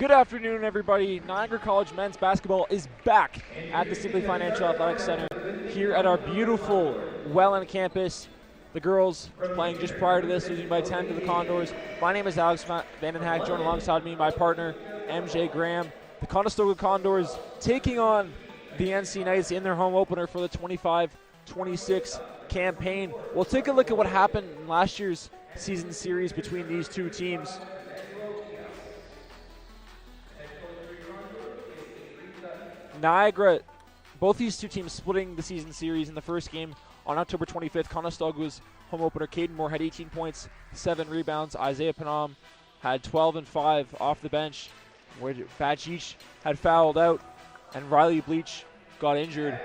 Good afternoon, everybody. Niagara College men's basketball is back at the Simply Financial Athletic Center here at our beautiful Welland campus. The girls playing just prior to this, losing by 10 to the Condors. My name is Alex Vandenhag, joined alongside me, my partner, MJ Graham. The Conestoga Condors taking on the NC Knights in their home opener for the 25-26 campaign. We'll take a look at what happened in last year's season series between these two teams. Niagara, both these two teams splitting the season series in the first game on October 25th. Conestoga's home opener, Caden Moore had 18 points, 7 rebounds. Isaiah Panam had 12 and 5 off the bench, where Fajic had fouled out, and Riley Bleach got injured.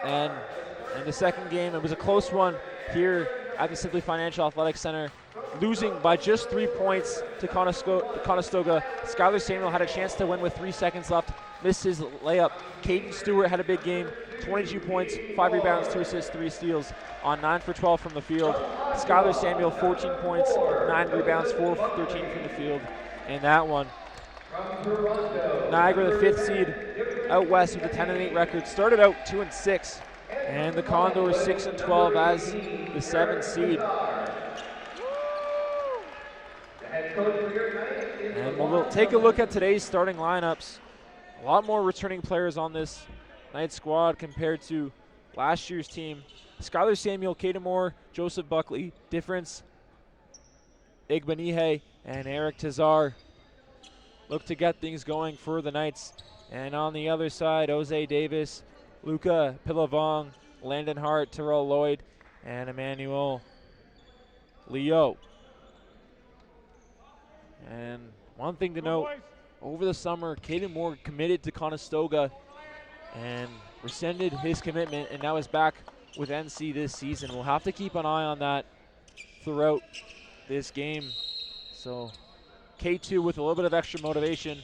And in the second game, it was a close one here at the Simply Financial Athletic Center, losing by just 3 points to Conestoga. Skylar Samuel had a chance to win with 3 seconds left, missed his layup. Caden Stewart had a big game, 22 points, 5 rebounds, 2 assists, 3 steals on 9 for 12 from the field. Skylar Samuel, 14 points, 9 rebounds, 4 for 13 from the field in that one. Niagara, the 5th seed out west with a 10-8 record, started out 2-6, and the Condors 6-12 as the 7th seed. And we'll take a look at today's starting lineups. A lot more returning players on this Knights squad compared to last year's team. Skylar Samuel, Caden Moore, Joseph Buckley. Difference, Igbanihe and Eric Tazar look to get things going for the Knights. And on the other side, Jose Davis, Luca Pilavong, Landon Hart, Terrell Lloyd, and Emmanuel Leo. And one thing to note, over the summer, Caden Moore committed to Conestoga and rescinded his commitment, and now is back with NC this season. We'll have to keep an eye on that throughout this game. So K2 with a little bit of extra motivation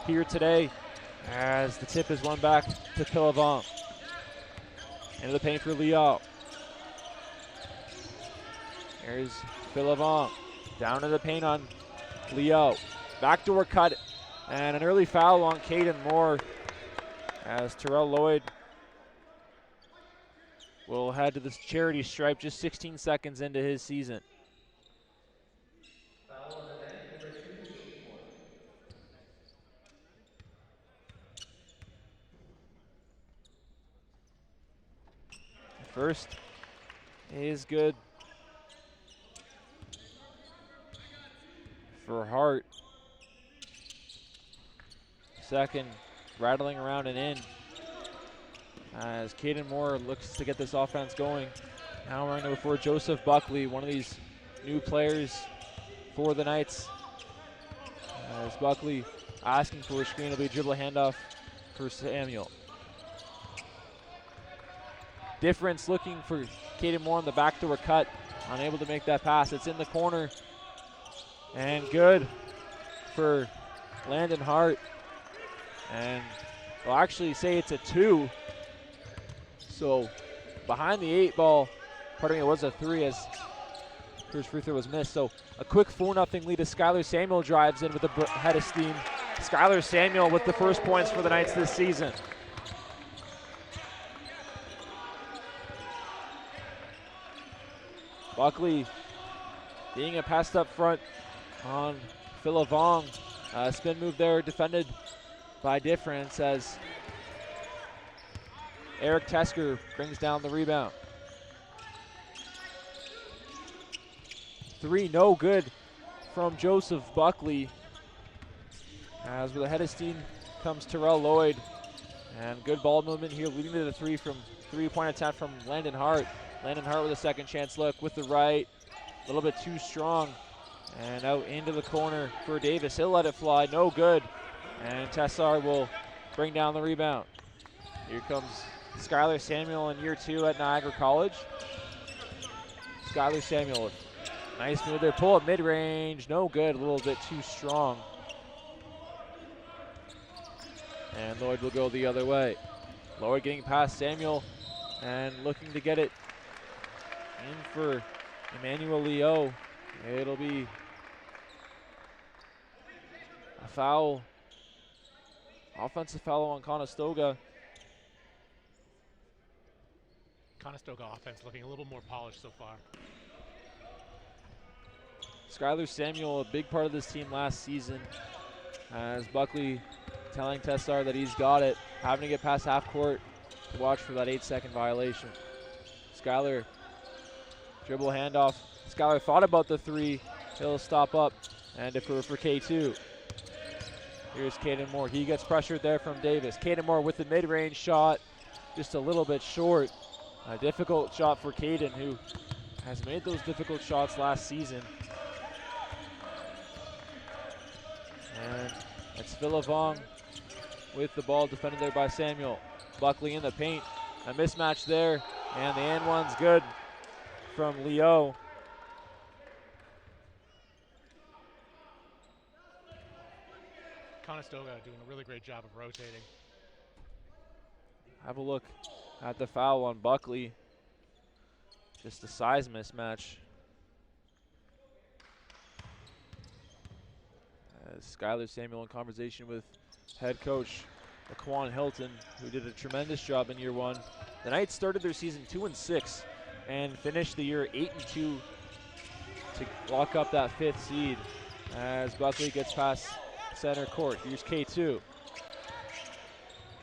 here today as the tip is won back to Pilavant. Into the paint for Leo. There's Pilavant down to the paint on Leo. Backdoor cut and an early foul on Caden Moore as Terrell Lloyd will head to this charity stripe just 16 seconds into his season. First is good for Hart. Second, rattling around and in as Caden Moore looks to get this offense going. Now we're going to go for Joseph Buckley, one of these new players for the Knights. As Buckley asking for a screen, it'll be a dribble handoff for Samuel. Difference looking for Caden Moore on the backdoor cut, unable to make that pass. It's in the corner and good for Landon Hart. And we'll actually say it's a 2. So behind the 8 ball, pardon me, it was a 3 as first free throw was missed. So a quick 4-0 lead as Skylar Samuel drives in with a head of steam. Skylar Samuel with the first points for the Knights this season. Buckley being a passed up front on Philavong. Spin move there, defended by Difference as Eric Tesker brings down the rebound. 3, no good from Joseph Buckley. As with a head of steam comes Terrell Lloyd. And good ball movement here, leading to the 3 from three-point attempt from Landon Hart. Landon Hart with a second chance look with the right. A little bit too strong. And out into the corner for Davis. He'll let it fly, no good. And Tessar will bring down the rebound. Here comes Skylar Samuel in year 2 at Niagara College. Skylar Samuel with a nice move there. Pull up mid-range, no good, a little bit too strong. And Lloyd will go the other way. Lloyd getting past Samuel and looking to get it in for Emmanuel Leo. It'll be foul. Offensive foul on Conestoga. Conestoga offense looking a little more polished so far. Skylar Samuel, a big part of this team last season, as Buckley telling Tessar that he's got it, having to get past half court to watch for that 8-second violation. Skylar, dribble handoff. Skylar thought about the three. He'll stop up and defer for K2. Here's Caden Moore. He gets pressured there from Davis. Caden Moore with the mid-range shot, just a little bit short. A difficult shot for Caden, who has made those difficult shots last season. And it's Villavong with the ball, defended there by Samuel. Buckley in the paint. A mismatch there, and the and one's good from Leo. Conestoga doing a really great job of rotating. Have a look at the foul on Buckley. Just a size mismatch. Skylar Samuel in conversation with head coach Laquan Hilton, who did a tremendous job in year one. The Knights started their season 2-6 and finished the year 8-2 to lock up that 5th seed as Buckley gets past center court. Here's K2.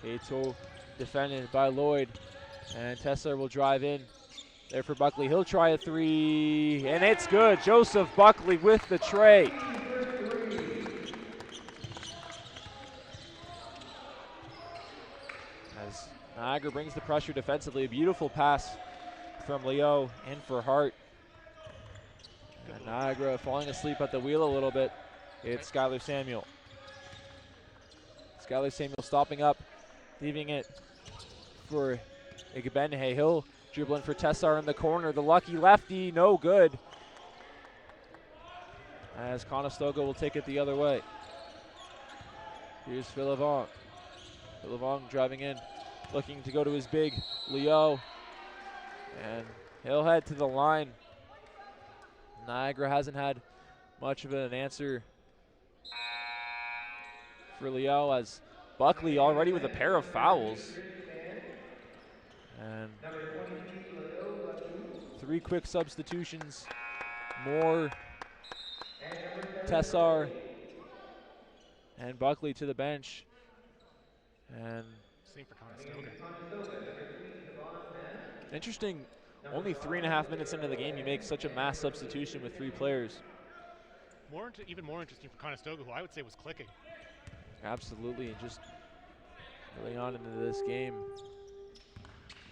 K2 defended by Lloyd, and Tessler will drive in there for Buckley. He'll try a three, and it's good. Joseph Buckley with the tray. As Niagara brings the pressure defensively, a beautiful pass from Leo in for Hart. And Niagara falling asleep at the wheel a little bit. It's Skylar Samuel. Skylar Samuel stopping up, leaving it for Igbenhe. He'll dribble in for Tessar in the corner. The lucky lefty, no good. As Conestoga will take it the other way. Here's Villavong. Villavong driving in, looking to go to his big Leo. And he'll head to the line. Niagara hasn't had much of an answer for Leo, as Buckley already with a pair of fouls. And 3 quick substitutions. Moore, Tessar, and Buckley to the bench. And same for Conestoga. Interesting, only 3.5 minutes into the game, you make such a mass substitution with 3 players. Even more interesting for Conestoga, who I would say was clicking. Absolutely, and just really on into this game.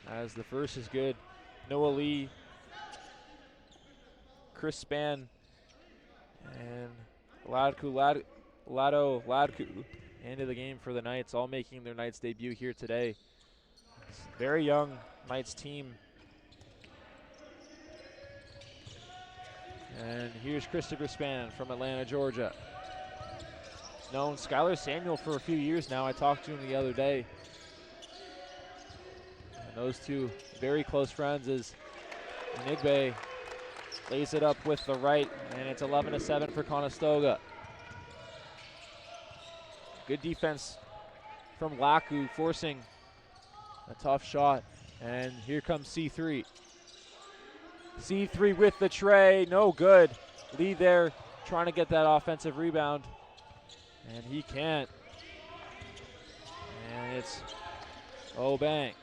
As the first is good. Noah Lee, Chris Spann, and Ladku into the game for the Knights, all making their Knights debut here today. It's a very young Knights team. And here's Christopher Spann from Atlanta, Georgia. He's known Skylar Samuel for a few years now. I talked to him the other day. And those two very close friends as Nigbe lays it up with the right, and it's 11-7 for Conestoga. Good defense from Laku, forcing a tough shot. And here comes C3. C3 with the tray, no good. Lee there trying to get that offensive rebound, and he can't. And it's Obang.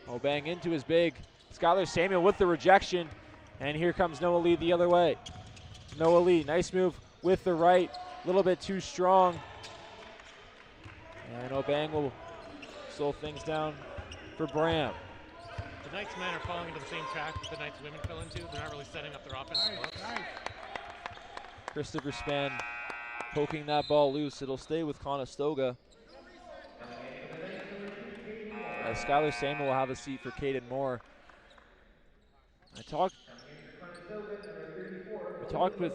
Obang into his big. Skylar Samuel with the rejection, and here comes Noah Lee the other way. Noah Lee, nice move with the right, a little bit too strong. And Obang will slow things down for Bram. The Knights men are falling into the same track that the Knights women fell into. They're not really setting up their offense. Christopher Spann poking that ball loose. It'll stay with Conestoga. As Skylar Samuel will have a seat for Caden Moore. We talked with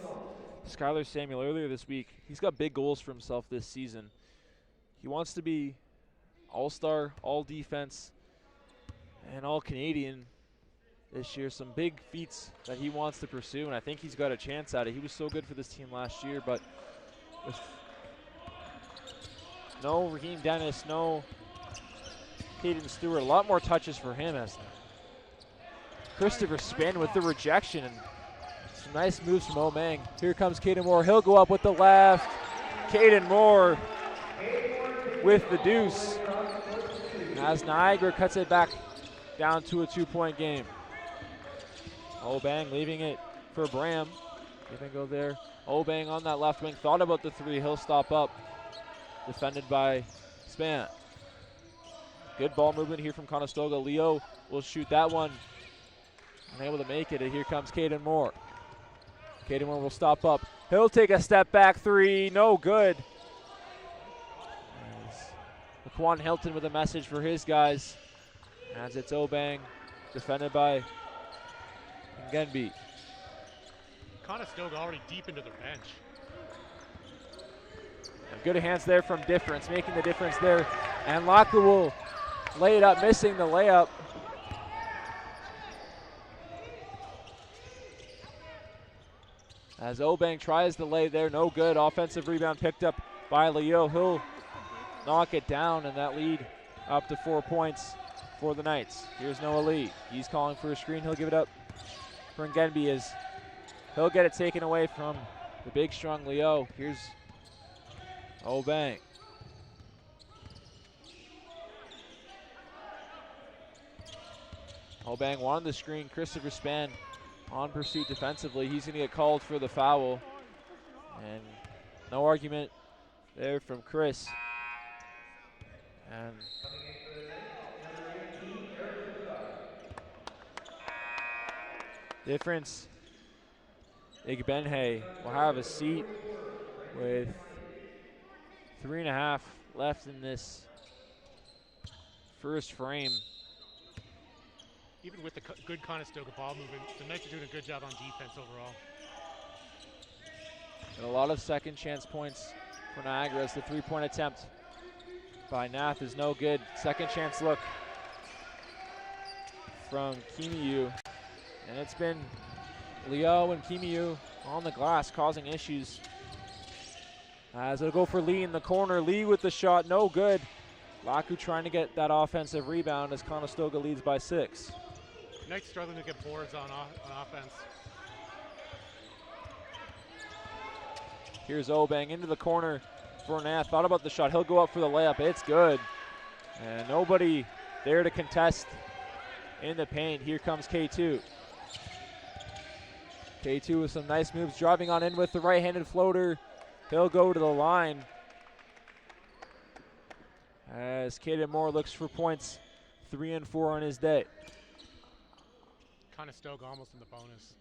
Skylar Samuel earlier this week. He's got big goals for himself this season. He wants to be all-star, all-defense, and all-Canadian this year. Some big feats that he wants to pursue, and I think he's got a chance at it. He was so good for this team last year, but with no Raheem Dennis, no Caden Stewart. A lot more touches for him as Christopher Spin with the rejection. And some nice moves from Omang. Here comes Caden Moore. He'll go up with the left. Caden Moore with the deuce as Niagara cuts it back down to a 2-point game. Obang leaving it for Bram. Gonna go there. Obang on that left wing. Thought about the three. He'll stop up. Defended by Span. Good ball movement here from Conestoga. Leo will shoot that one. Unable to make it. And here comes Caden Moore. Caden Moore will stop up. He'll take a step back three. No good. Laquan Hilton with a message for his guys. As it's Obang. Defended by Ngenbi. Conestoga already deep into their bench. And good hands there from Difference, making the difference there. And Laku will lay it up, missing the layup. As Obang tries to lay there, no good. Offensive rebound picked up by Leo. He'll knock it down, and that lead up to 4 points for the Knights. Here's Noah Lee. He's calling for a screen. He'll give it up for Ngenbi as he'll get it taken away from the big, strong Leo. Here's Obang. Obang wanted the screen. Christopher Span on pursuit defensively. He's going to get called for the foul. And no argument there from Chris. And Difference Igbenhe will have a seat with 3.5 left in this first frame. Even with the good Conestoga ball movement, the Knights are doing a good job on defense overall. And a lot of second chance points for Niagara as the 3-point attempt by Nath is no good. Second chance look from Kimiyu. And it's been Leo and Kimiyu on the glass causing issues. As it'll go for Lee in the corner. Lee with the shot, no good. Laku trying to get that offensive rebound as Conestoga leads by 6. Knights struggling to get boards on offense. Here's Obang into the corner for Nath. Thought about the shot. He'll go up for the layup. It's good. And nobody there to contest in the paint. Here comes K2. K2 with some nice moves, driving on in with the right-handed floater. He'll go to the line. As Caden Moore looks for points, 3 and 4 on his day. Conestoga almost in the bonus.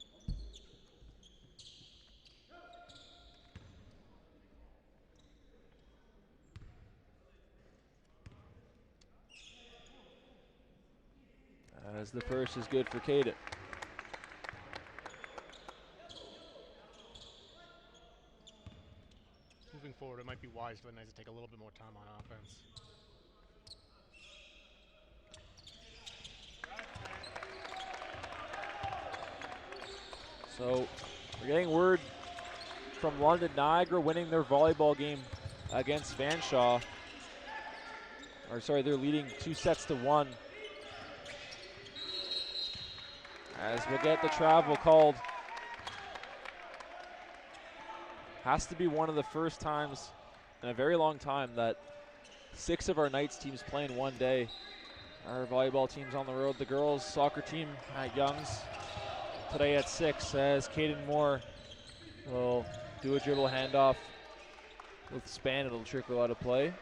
As the first is good for Caden. Moving forward, it might be wise for the Knights to take a little bit more time on offense. So we're getting word from London Niagara winning their volleyball game against Fanshawe. Or sorry, they're leading 2-1. As we'll get the travel called. Has to be one of the first times in a very long time that 6 of our Knights teams play in one day. Our volleyball team's on the road. The girls soccer team at Young's today at 6 as Caden Moore will do a dribble handoff with Span. It'll trickle out of play.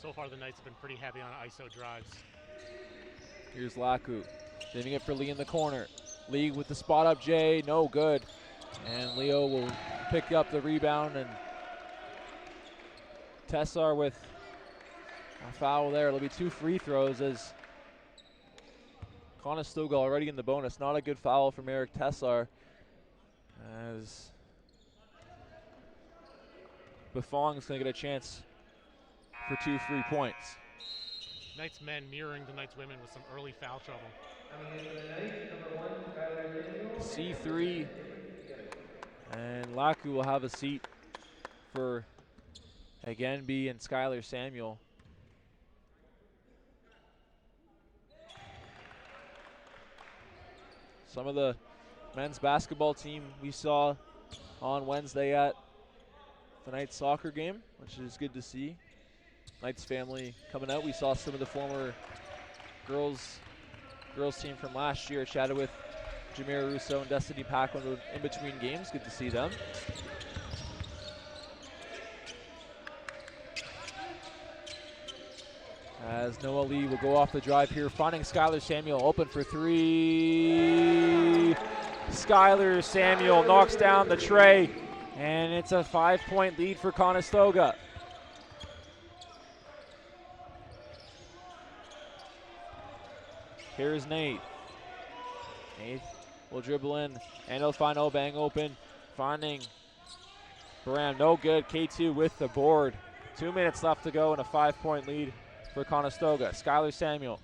So far, the Knights have been pretty heavy on ISO drives. Here's Laku, leaving it for Lee in the corner. Lee with the spot up J, no good. And Leo will pick up the rebound, and Tessar with a foul there. It'll be 2 free throws as Conestoga already in the bonus. Not a good foul from Eric Tessar as Buffong's gonna get a chance for 2 free points. Knights men mirroring the Knights women with some early foul trouble. C3, and Laku will have a seat for Agenby and Skylar Samuel. Some of the men's basketball team we saw on Wednesday at the Knights soccer game, which is good to see. Knights family coming out. We saw some of the former girls team from last year. Chatted with Jameer Russo and Destiny Paquin in between games. Good to see them. As Noah Lee will go off the drive here, finding Skylar Samuel open for three. Skylar Samuel knocks down the tray, and it's a 5-point lead for Conestoga. Here's Nate. Nate will dribble in, and he'll find Obang open. Finding Bram, no good. K2 with the board. 2 minutes left to go and a 5-point lead for Conestoga. Skylar Samuel,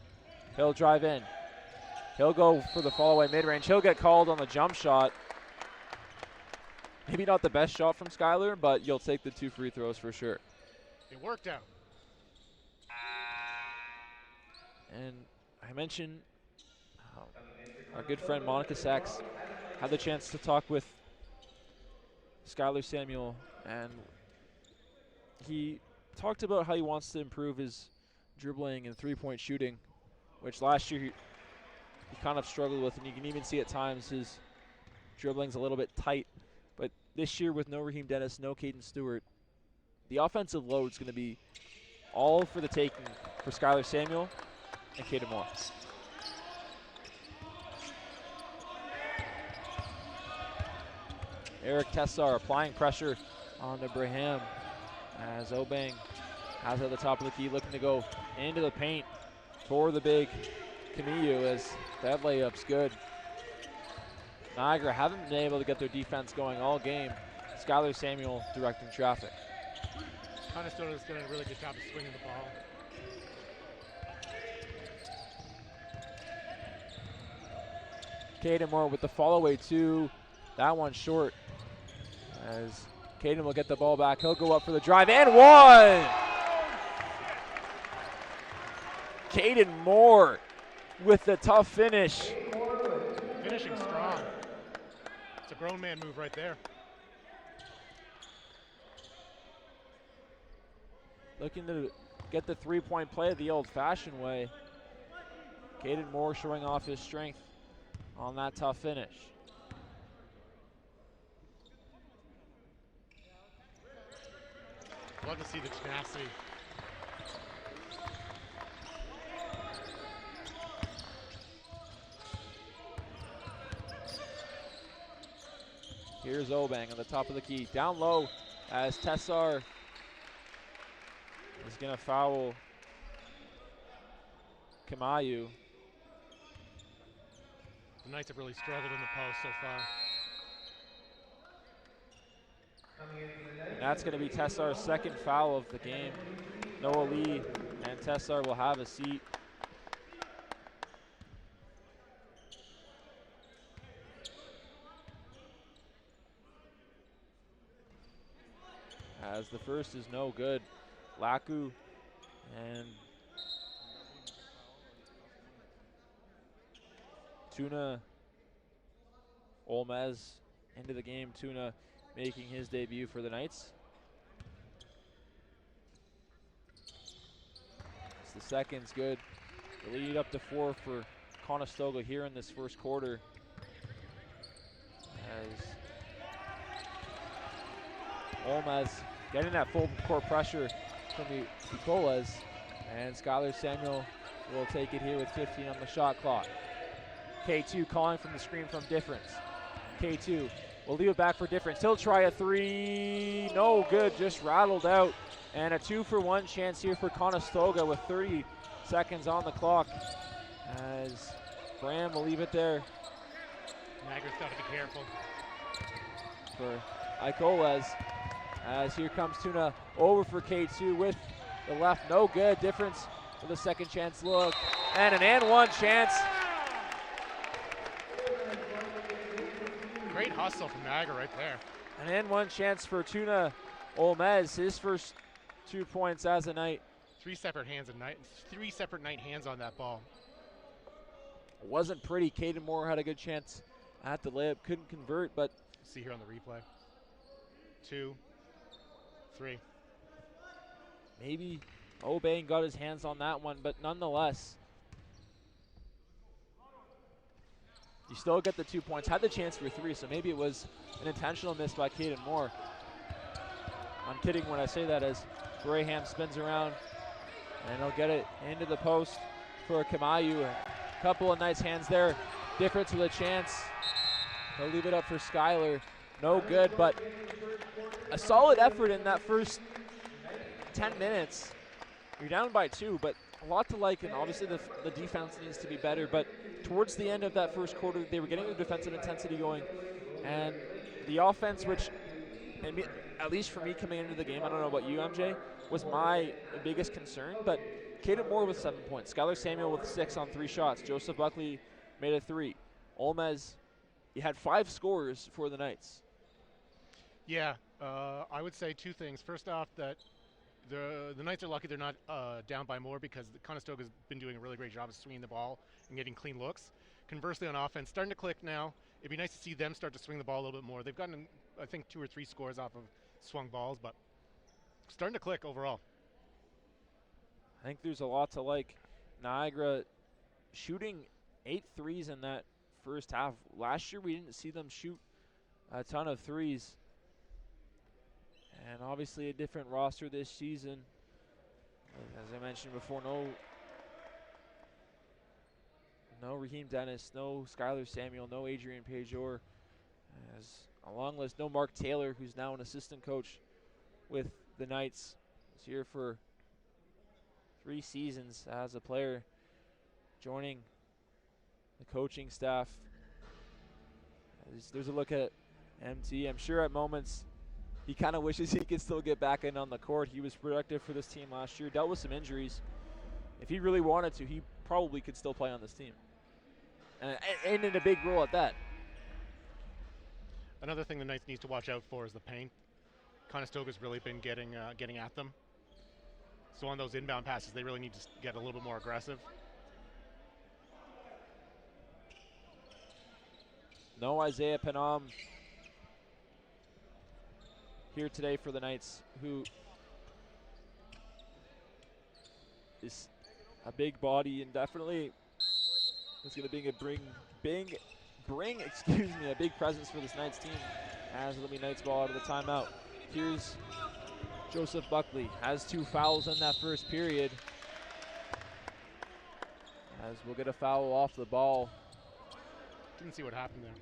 he'll drive in. He'll go for the fall-away mid-range. He'll get called on the jump shot. Maybe not the best shot from Skylar, but you'll take the 2 free throws for sure. It worked out. And I mentioned our good friend Monica Sachs had the chance to talk with Skylar Samuel, and he talked about how he wants to improve his dribbling and three-point shooting, which last year he kind of struggled with, and you can even see at times his dribbling's a little bit tight. But this year with no Raheem Dennis, no Caden Stewart, the offensive load's going to be all for the taking for Skylar Samuel and Caden Moore. Eric Tessar applying pressure on Braham as Obang has at the top of the key, looking to go into the paint for the big Camillo, as that layup's good. Niagara haven't been able to get their defense going all game. Skylar Samuel directing traffic. Conestoga's done a really good job of swinging the ball. Caden Moore with the follow-away two. That one short. As Caden will get the ball back. He'll go up for the drive and one! Caden Moore with the tough finish. Finishing strong. It's a grown man move right there. Looking to get the three-point play the old-fashioned way. Caden Moore showing off his strength on that tough finish. Love to see the tenacity. Here's Obang on the top of the key. Down low as Tessar is going to foul Kamayu. The Knights have really struggled in the post so far. And that's going to be Tessar's second foul of the game. Noah Lee and Tessar will have a seat. As the first is no good. Laku and Tuna Olmez into the game. Tuna making his debut for the Knights. The second's good. The lead up to 4 for Conestoga here in this first quarter. As Olmez getting that full court pressure from Nicolas, and Skylar Samuel will take it here with 15 on the shot clock. K2 calling from the screen from Difference. K2 will leave it back for Difference. He'll try a three. No good, just rattled out. And a 2-for-1 chance here for Conestoga with 30 seconds on the clock. As Bram will leave it there. Niagara's got to be careful. For Icoles. As here comes Tuna over for K2 with the left. No good. Difference with a second chance look. And an and one chance. Great hustle from Niagara right there. An and one chance for Tuna Olmez, his first 2 points as a Knight. Three separate Knight hands on that ball. Wasn't pretty. Caden Moore had a good chance at the layup, couldn't convert, but See here on the replay. 2, 3. maybe O'Bain got his hands on that one, but nonetheless, you still get the 2 points. Had the chance for 3, so maybe it was an intentional miss by Caden Moore. I'm kidding when I say that, as Graham spins around and he'll get it into the post for Kamayu. A couple of nice hands there. Difference with a chance. He'll leave it up for Skylar. No good, but a solid effort in that first 10 minutes. You're down by 2, but a lot to like, and obviously the defense needs to be better, but towards the end of that first quarter, they were getting the defensive intensity going, and the offense, which, at least for me coming into the game, I don't know about you, MJ, was my biggest concern, but Caden Moore with 7 points, Skylar Samuel with 6 on 3 shots, Joseph Buckley made a 3. Olmez, you had 5 scorers for the Knights. Yeah, I would say 2 things. First off, that the Knights are lucky they're not down by more, because the Conestoga has been doing a really great job of swinging the ball and getting clean looks. Conversely, on offense, starting to click now. It'd be nice to see them start to swing the ball a little bit more. They've gotten, I think, 2 or 3 scores off of swung balls, but starting to click overall. I think there's a lot to like. Niagara shooting 8 threes in that first half. Last year we didn't see them shoot a ton of threes. And obviously a different roster this season. As I mentioned before, no Raheem Dennis, no Skylar Samuel, no Adrian Pajor. As a long list, no Mark Taylor, who's now an assistant coach with the Knights. He's here for 3 seasons as a player, joining the coaching staff. There's a look at MT. I'm sure at moments he kind of wishes he could still get back in on the court. He was productive for this team last year, dealt with some injuries. If he really wanted to, he probably could still play on this team. And in a big role at that. Another thing the Knights need to watch out for is the paint. Conestoga's really been getting at them. So on those inbound passes, they really need to get a little bit more aggressive. No Isaiah Panam here today for the Knights, who is a big body and definitely is going to bring a big presence for this Knights team, as it'll be Knights ball out of the timeout. Here's Joseph Buckley, has 2 fouls in that first period, as we'll get a foul off the ball. Didn't see what happened there.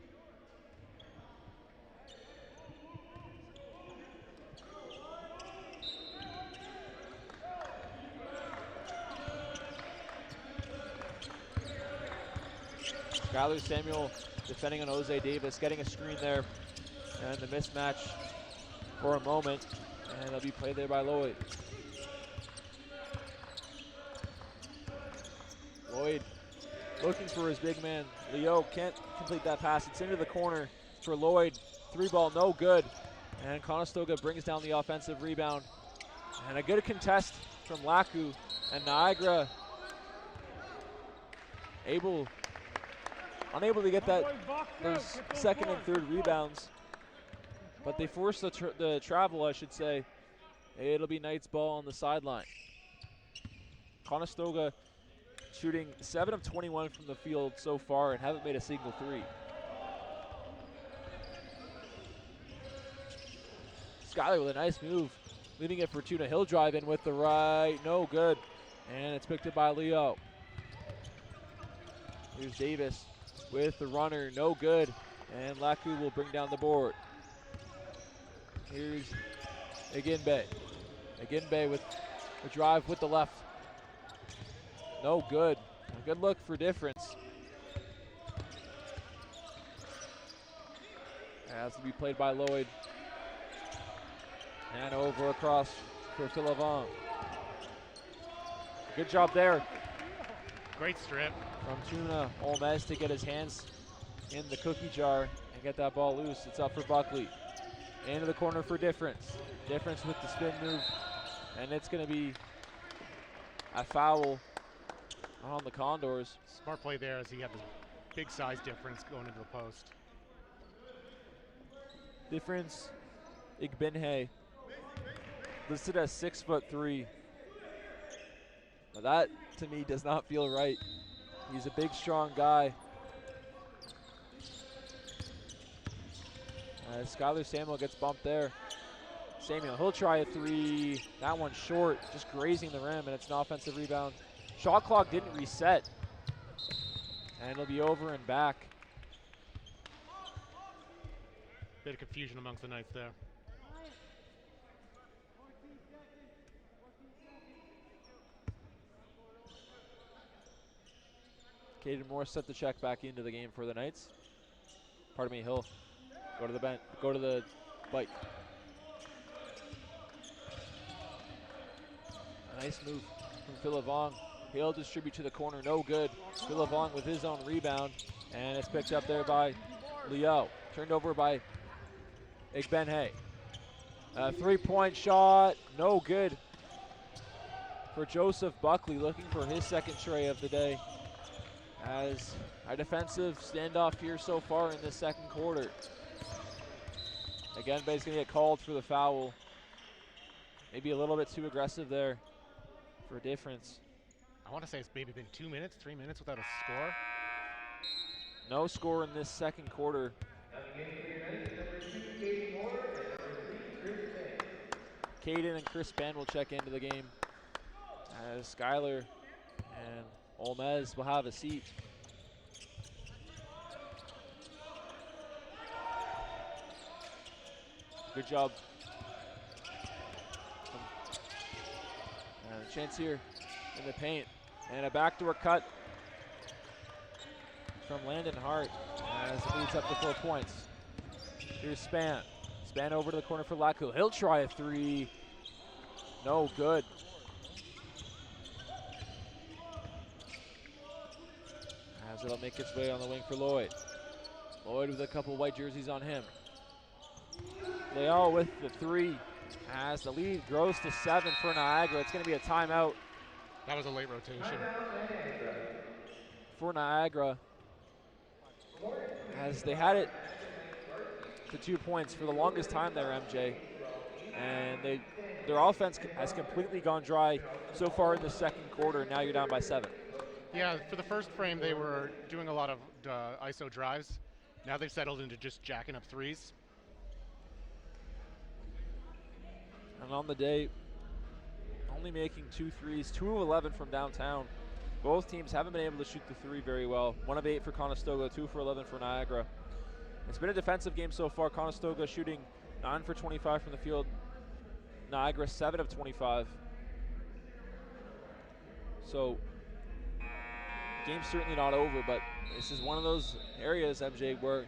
Skylar Samuel defending on Jose Davis, getting a screen there, and the mismatch for a moment, and it'll be played there by Lloyd. Lloyd looking for his big man. Leo can't complete that pass. It's into the corner for Lloyd. 3 ball, no good. And Conestoga brings down the offensive rebound. And a good contest from Laku, and Niagara unable to get those second and third rebounds, but they forced the travel, I should say. It'll be Knights ball on the sideline. Conestoga shooting 7 of 21 from the field so far and haven't made a single 3. Skyler with a nice move, leaving it for Tuna. He'll drive in with the right, no good, and it's picked up by Leo. Here's Davis with the runner, no good, and Laku will bring down the board. Here's Aginbe. Aginbe with a drive with the left. No good. A good look for difference. Has to be played by Lloyd. And over across for Philavon. Good job there Great strip. from Tuna Olmez to get his hands in the cookie jar and get that ball loose. It's up for Buckley. Into the corner for Difference. Difference with the spin move, and it's going to be a foul on the Condors. Smart play there as he had this big size difference going into the post. Difference, Igbenhe, listed as 6'3". Now that, to me, does not feel right. He's a big, strong guy. Skylar Samuel gets bumped there. Samuel, he'll try a three. That one's short, just grazing the rim, and it's an offensive rebound. Shot clock didn't reset. And it'll be over and back. Bit of confusion amongst the Knights there. Caden Moore set the check back into the game for the Knights. Pardon me, he'll go to the bench, go to the bike. A nice move from Philavong. He'll distribute to the corner, no good. Philavong with his own rebound, and it's picked up there by Leo. Turned over by Igbenhe. A three-point shot, no good for Joseph Buckley, looking for his second tray of the day. As a defensive standoff here so far in this second quarter. Again, Bay's gonna get called for the foul. Maybe a little bit too aggressive there for Difference. I want to say it's maybe been 2 minutes, 3 minutes without a score. No score in this second quarter. Caden and Chris Span will check into the game as Skylar and Olmez will have a seat. Good job. And a chance here in the paint. And a backdoor cut from Landon Hart as it leads up to 4 points. Here's Span. Span over to the corner for Laku. He'll try a three. No good. As it'll make its way on the wing for Lloyd. Lloyd with a couple white jerseys on him. Leal with the three as the lead grows to 7 for Niagara. It's going to be a timeout. That was a late rotation. For Niagara, as they had it to 2 points for the longest time there, MJ. And their offense has completely gone dry so far in the second quarter. Now you're down by 7. Yeah, for the first frame, they were doing a lot of ISO drives. Now they've settled into just jacking up threes. And on the day, only making 2 threes, 2 of 11 from downtown. Both teams haven't been able to shoot the three very well. 1 of 8 for Conestoga, 2 for 11 for Niagara. It's been a defensive game so far. Conestoga shooting 9 for 25 from the field. Niagara 7 of 25. So, game's certainly not over, but this is one of those areas, MJ, where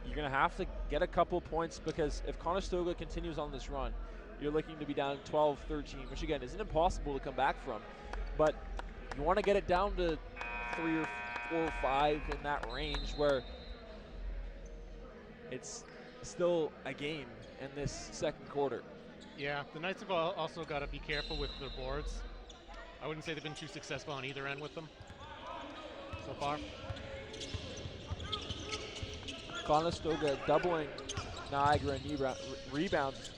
you're going to have to get a couple points, because if Conestoga continues on this run, you're looking to be down 12-13, which again isn't impossible to come back from, but you want to get it down to 3 or 4 or 5 in that range where it's still a game in this second quarter. Yeah, the Knights have also got to be careful with their boards. I wouldn't say they've been too successful on either end with them so far. Conestoga doubling Niagara in rebounds,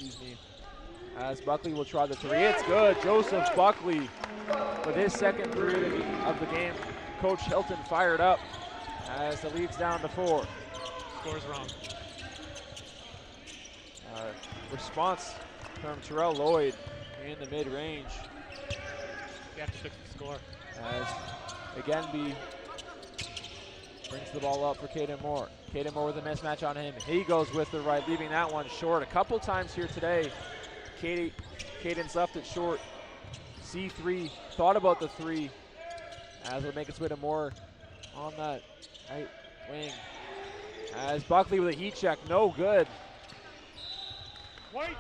as Buckley will try the three. It's good. Joseph Buckley with his second three of the game. Coach Hilton fired up as the lead's down to 4. Score's wrong. Response from Terrell Lloyd in the mid-range. You have to fix the score. As again, brings the ball up for Caden Moore. Caden Moore with a mismatch on him. He goes with the right, leaving that one short. A couple times here today, Caden's left it short. C3 thought about the three as it'll make its way to Moore on that right wing. As Buckley with a heat check, no good. Wait.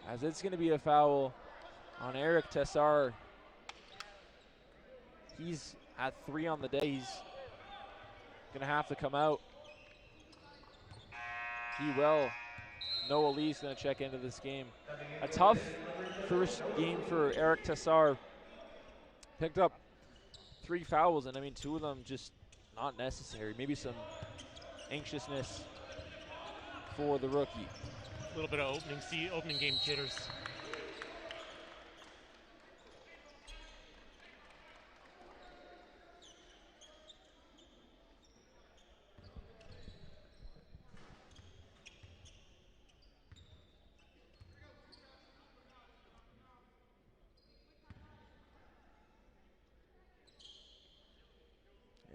As it's going to be a foul on Eric Tessar He's at 3 on the day. He's going to have to come out. He will. Noah Lee's going to check into this game. A tough first game for Eric Tassar. Picked up 3 fouls, and I mean 2 of them just not necessary. Maybe some anxiousness for the rookie. A little bit of opening game jitters.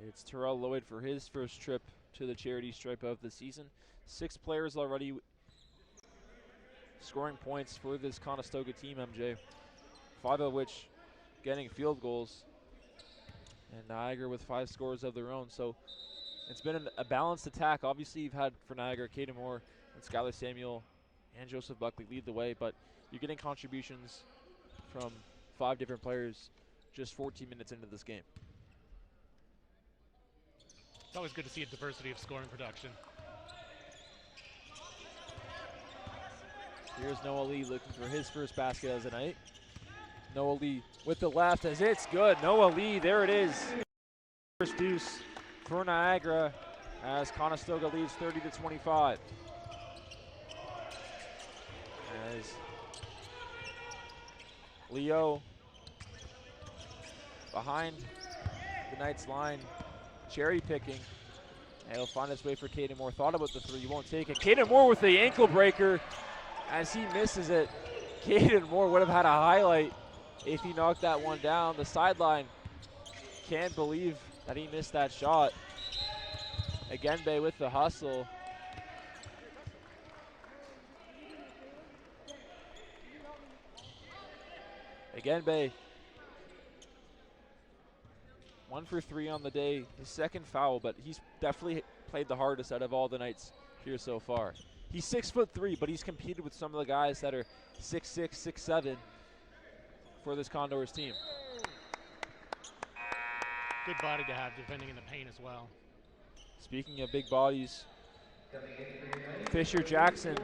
It's Terrell Lloyd for his first trip to the charity stripe of the season. 6 players already scoring points for this Conestoga team, MJ. 5 of which getting field goals. And Niagara with 5 scores of their own. So it's been a balanced attack. Obviously, you've had for Niagara, Caden Moore and Skylar Samuel and Joseph Buckley lead the way, but you're getting contributions from 5 different players just 14 minutes into this game. It's always good to see a diversity of scoring production. Here's Noah Lee looking for his first basket of the night. Noah Lee with the left as it's good. Noah Lee, there it is. First deuce for Niagara as Conestoga leads 30-25. As Leo behind the Knights line, cherry picking. And he'll find his way for Caden Moore. Thought about the 3, he won't take it. Caden Moore with the ankle breaker as he misses it. Caden Moore would have had a highlight if he knocked that one down. The sideline can't believe that he missed that shot. Again, Bay with the hustle. Again, Bay. 1 for 3 on the day. His second foul, but he's definitely played the hardest out of all the Knights here so far. He's 6'3", but he's competed with some of the guys that are 6'6", 6'7" for this Condors team. Good body to have defending in the paint as well. Speaking of big bodies, Fisher Jackson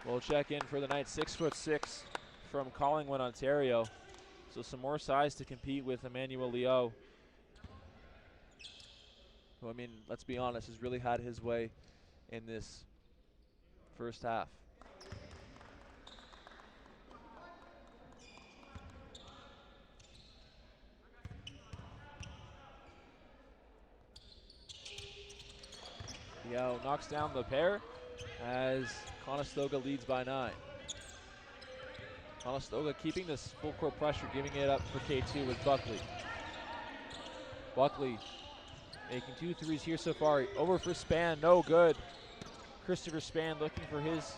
will check in for the Knights. 6'6" from Collingwood, Ontario. So some more size to compete with Emmanuel Leo, who, I mean, let's be honest, has really had his way in this first half. Leo knocks down the pair as Conestoga leads by 9. Conestoga keeping this full court pressure, giving it up for K2 with Buckley. Buckley making 2 threes here so far. Over for Span, no good. Christopher Span looking for his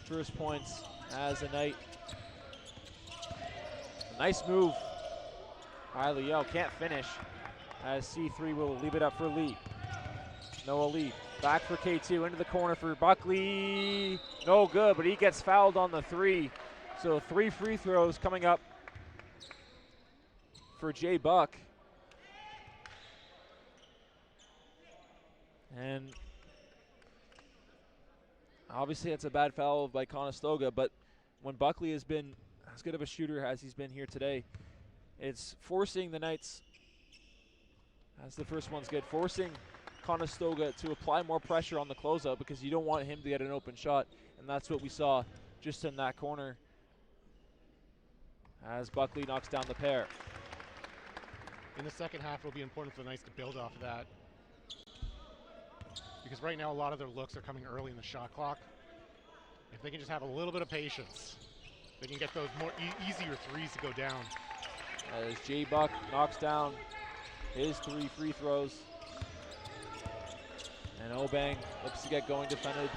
first points as a Knight. A nice move by Leo, can't finish as C3 will leave it up for Lee. Noah Lee back for K2 into the corner for Buckley. No good, but he gets fouled on the 3. So 3 free throws coming up for Jay Buck. And obviously it's a bad foul by Conestoga, but when Buckley has been as good of a shooter as he's been here today, it's forcing the Knights, as the first one's good, forcing Conestoga to apply more pressure on the closeout because you don't want him to get an open shot, and that's what we saw just in that corner as Buckley knocks down the pair. In the second half, it'll be important for the Knights to build off of that, because right now a lot of their looks are coming early in the shot clock. If they can just have a little bit of patience, they can get those more easier threes to go down. As Jay Buck knocks down his 3 free throws. And Obang looks to get going, defended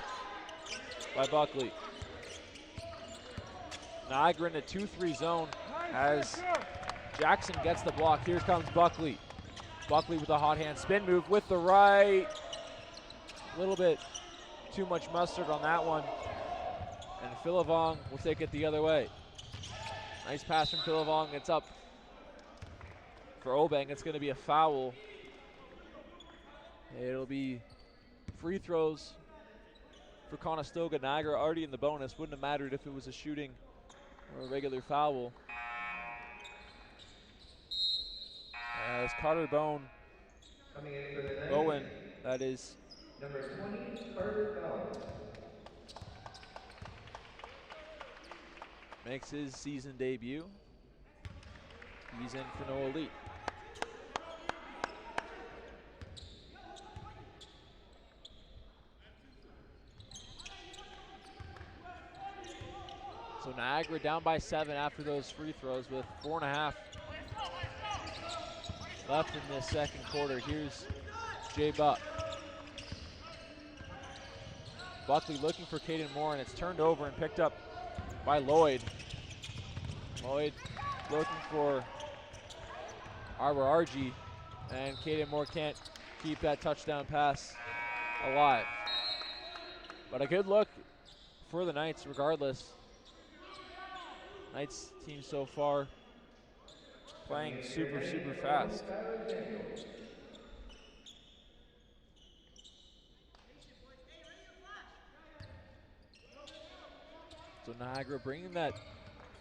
by Buckley. Niagara in a 2-3 zone as Jackson gets the block. Here comes Buckley. Buckley with a hot hand spin move with the right. A little bit too much mustard on that one. And Philivong will take it the other way. Nice pass from Pillavong. It's up for Obang. It's going to be a foul. It'll be free throws for Conestoga. Niagara already in the bonus. Wouldn't have mattered if it was a shooting or a regular foul. As Carter Bowen, that is. Number 20, Carter Bowen. Makes his season debut. He's in for no elite. So Niagara down by 7 after those free throws with 4.5 left in this second quarter. Here's Jay Buck. Buckley looking for Caden Moore, and it's turned over and picked up by Lloyd. Lloyd looking for Arbor Argy, and Caden Moore can't keep that touchdown pass alive. But a good look for the Knights regardless. Knights team so far playing super fast. So Niagara bringing that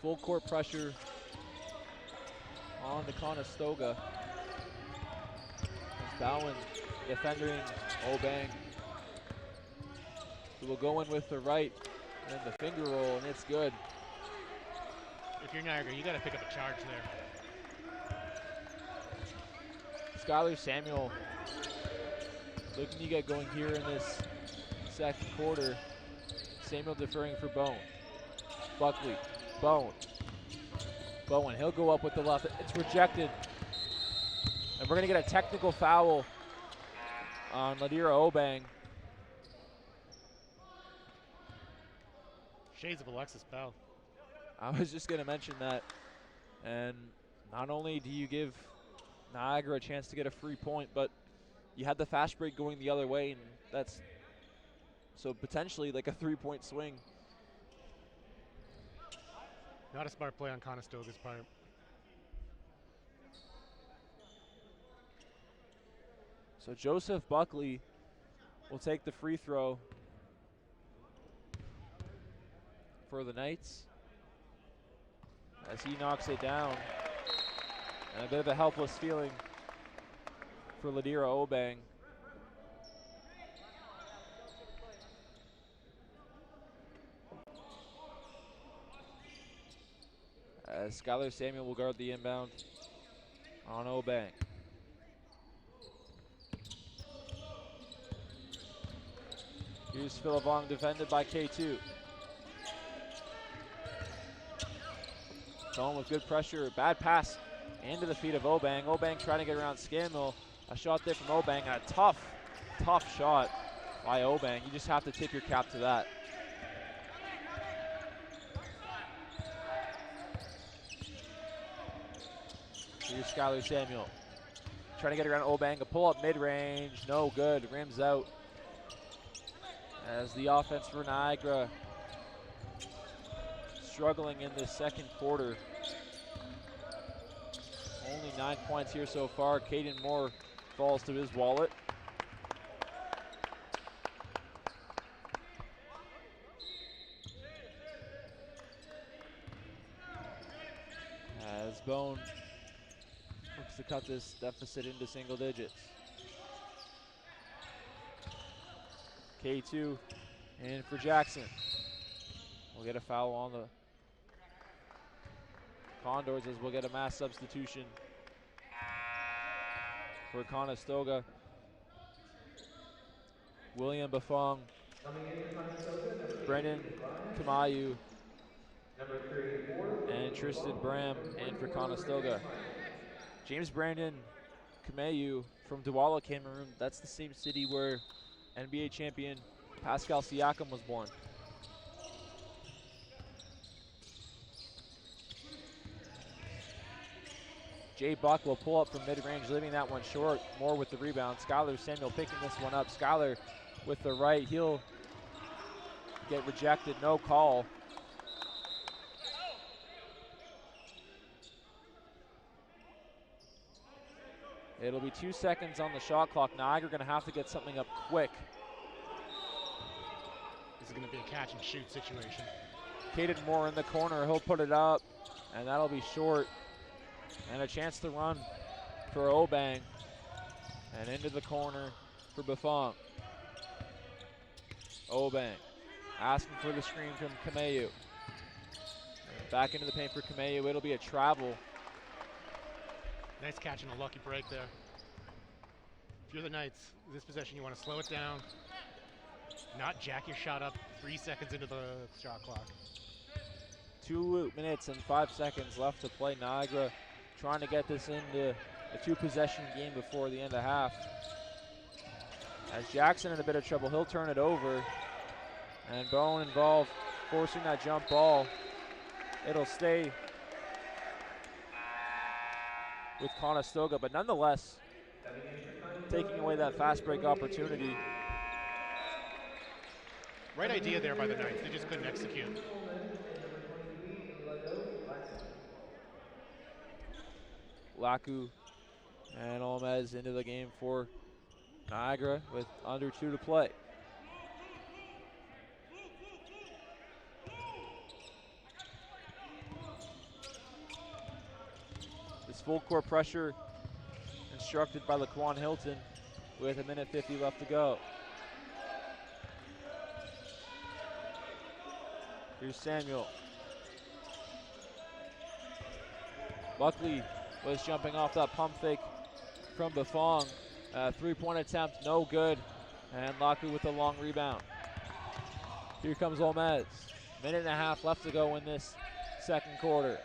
full court pressure on the Conestoga. As Bowen defending Obang. So we'll go in with the right and the finger roll, and it's good. If you're Niagara, you got to pick up a charge there. Skylar Samuel looking to get going here in this second quarter. Samuel deferring for Bone. Buckley, Bowen, he'll go up with the left. It's rejected. And we're gonna get a technical foul on Ladira Obang. Shades of Alexis Bell. I was just gonna mention that. And not only do you give Niagara a chance to get a free point, but you had the fast break going the other way, and that's so potentially like a 3-point swing. Not a smart play on Conestoga's part. So Joseph Buckley will take the free throw for the Knights as he knocks it down. And a bit of a helpless feeling for Ladira Obang. As Skylar Samuel will guard the inbound on Obang. Here's Philivong defended by K2. Going with good pressure, bad pass into the feet of Obang. Obang trying to get around Scammell. A shot there from Obang, and a tough shot by Obang. You just have to tip your cap to that. Here's Skylar Samuel. Trying to get around Obang, a pull up mid-range, no good, rims out. As the offense for Niagara struggling in this second quarter. Only 9 points here so far. Caden Moore falls to his wallet. As Bone looks to cut this deficit into single digits. K2 in for Jackson. We'll get a foul on the Condors as we'll get a mass substitution for Conestoga. William Buffong, Brennan Kamayu, and Tristan Bram in for Conestoga. James Brandon Kamayu from Douala, Cameroon. That's the same city where NBA champion Pascal Siakam was born. Jay Buck will pull up from mid-range, leaving that one short. Moore with the rebound. Skylar Samuel picking this one up. Skylar with the right. He'll get rejected. No call. It'll be 2 seconds on the shot clock. Niagara going to have to get something up quick. This is going to be a catch and shoot situation. Caden Moore in the corner. He'll put it up, and that'll be short. And a chance to run for Obang. And into the corner for Buffon. Obang asking for the screen from Kameu. Back into the paint for Kameu. It'll be a travel. Nice catch and a lucky break there. If you're the Knights, this possession you want to slow it down, not jack your shot up 3 seconds into the shot clock. 2 minutes and 5 seconds left to play. Niagara trying to get this into a 2-possession game before the end of half. As Jackson in a bit of trouble, he'll turn it over. And Bowen involved, forcing that jump ball. It'll stay with Conestoga, but nonetheless, taking away that fast break opportunity. Right idea there by the Knights, they just couldn't execute. Laku and Olmez into the game for Niagara with under 2 to play. This full court pressure instructed by Laquan Hilton with 1:50 left to go. Here's Samuel. Buckley was jumping off that pump fake from Buffon. 3-point attempt, no good. And Laku with a long rebound. Here comes Olmez. 1.5 left to go in this second quarter.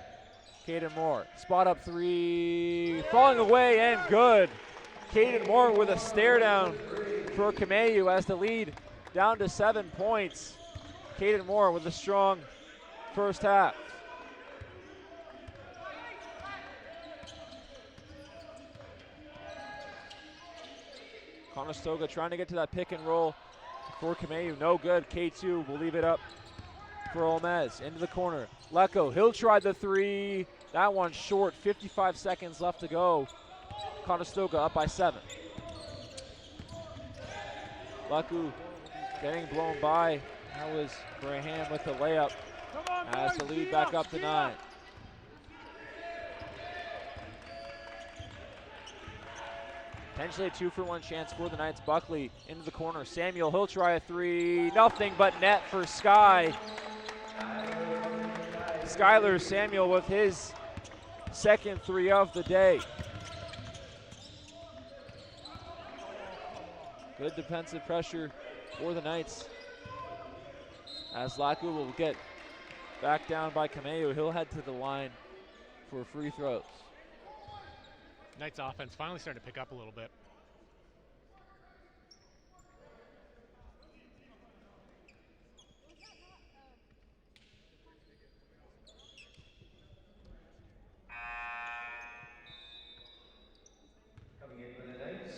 Caden Moore, spot up 3, falling away and good. Caden Moore with a stare down for Kameu as the lead down to 7 points. Caden Moore with a strong first half. Conestoga trying to get to that pick and roll for Kameu, no good. K2 will leave it up for Olmez, into the corner. Lecco, he'll try the 3. That one's short, 55 seconds left to go. Conestoga up by 7. Lecco getting blown by. That was Graham with the layup as the lead back up to 9. Potentially a 2-for-1 chance for the Knights. Buckley into the corner. Samuel, he'll try a 3. Nothing but net for Sky. Skylar Samuel with his second 3 of the day. Good defensive pressure for the Knights. As Laku will get back down by Kameu, he'll head to the line for free throws. Knights offense finally starting to pick up a little bit.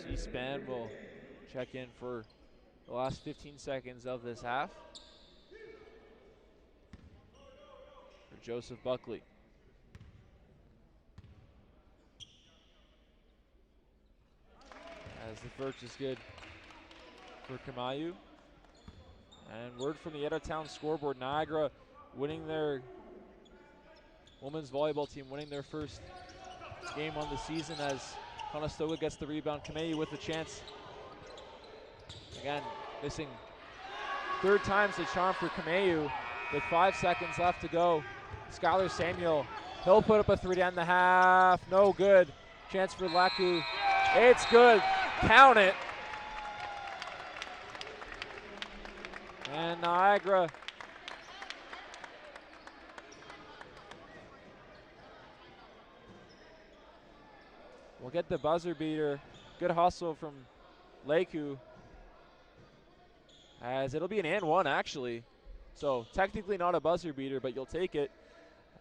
C-SPAN will check in for the last 15 seconds of this half. For Joseph Buckley. As the first is good for Kameu. And word from the out-of-town scoreboard, Niagara winning their women's volleyball team, winning their first game on the season as Conestoga gets the rebound. Kameu with the chance. Again, missing 3rd time's the charm for Kameu with 5 seconds left to go. Skylar Samuel, he'll put up a 3 to end the half. No good. Chance for Laku. It's good. Count it. And Niagara will get the buzzer beater. Good hustle from Laku. As it'll be an and 1 actually. So technically not a buzzer beater, but you'll take it.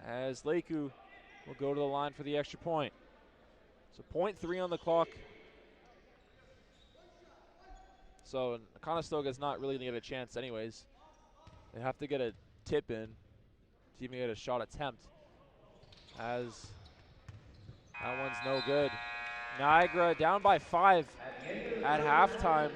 As Laku will go to the line for the extra point. So 0.3 on the clock. So Conestoga's not really going to get a chance anyways. They have to get a tip in to even get a shot attempt. As that one's no good. Niagara down by 5 at halftime.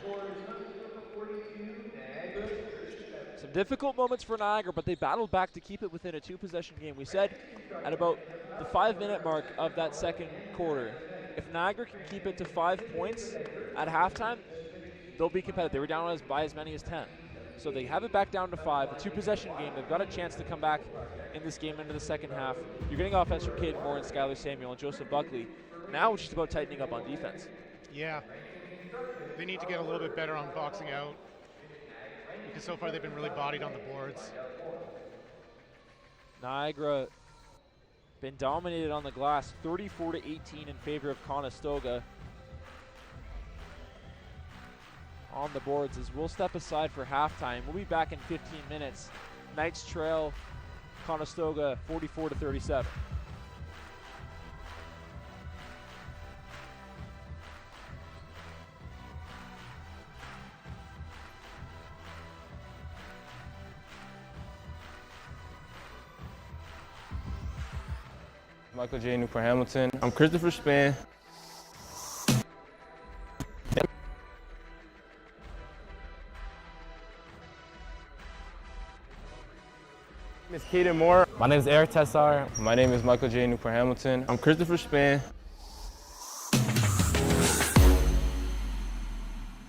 Some difficult moments for Niagara, but they battled back to keep it within a 2-possession game. We said at about the 5-minute mark of that second quarter, if Niagara can keep it to 5 points at halftime, they'll be competitive. They were down by as many as 10. So they have it back down to 5, a 2-possession game. They've got a chance to come back in this game into the second half. You're getting offense from Caden Moore and Skylar Samuel and Joseph Buckley. Now it's just about tightening up on defense. Yeah. They need to get a little bit better on boxing out, because so far they've been really bodied on the boards. Niagara been dominated on the glass, 34-18 in favor of Conestoga. On the boards as we'll step aside for halftime. We'll be back in 15 minutes. Knights trail Conestoga 44-37. Michael J. Newport Hamilton. I'm Christopher Span. My name is Caden Moore. My name is Eric Tessar. My name is Michael J. Newport Hamilton. I'm Christopher Span.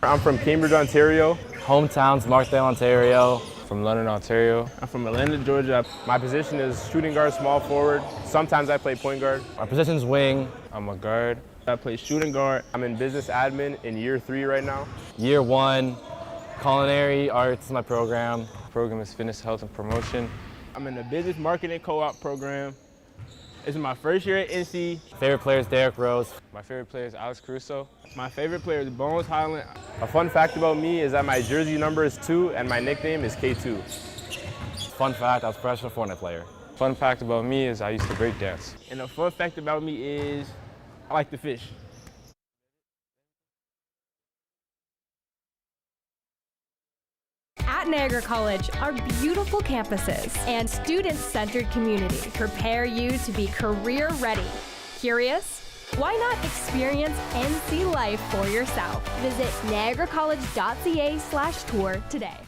I'm from Cambridge, Ontario. Hometowns, Markdale, Ontario. From London, Ontario. I'm from Atlanta, Georgia. My position is shooting guard, small forward. Sometimes I play point guard. My position's wing. I'm a guard. I play shooting guard. I'm in business admin in year 3 right now. Year 1, culinary arts is my program. The program is fitness, health, and promotion. I'm in the business marketing co-op program. This is my first year at NC. Favorite player is Derrick Rose. My favorite player is Alex Caruso. My favorite player is Bones Highland. A fun fact about me is that my jersey number is 2 and my nickname is K2. Fun fact, I was a professional Fortnite player. Fun fact about me is I used to break dance. And a fun fact about me is I like to fish. At Niagara College, our beautiful campuses and student-centered community prepare you to be career ready. Curious? Why not experience NC life for yourself? Visit niagaracollege.ca/tour today.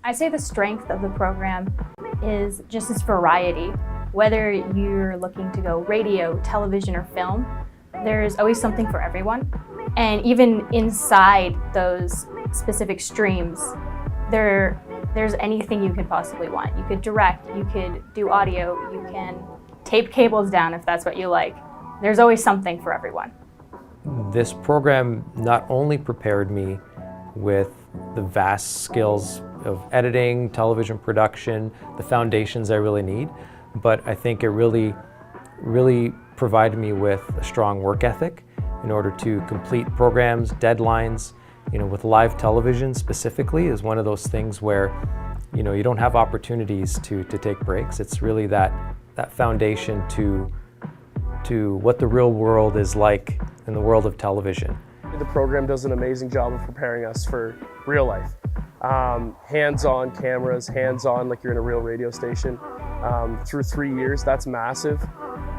I'd say the strength of the program is just its variety. Whether you're looking to go radio, television, or film, there's always something for everyone. And even inside those specific streams, there's anything you could possibly want. You could direct, you could do audio, you can tape cables down if that's what you like. There's always something for everyone. This program not only prepared me with the vast skills of editing, television production, the foundations I really need, but I think it really provided me with a strong work ethic in order to complete programs, deadlines. You know, with live television specifically is one of those things where, you know, you don't have opportunities to take breaks. It's really that foundation to what the real world is like in the world of television. The program does an amazing job of preparing us for real life. Hands-on cameras, hands-on like you're in a real radio station. Through 3 years, that's massive.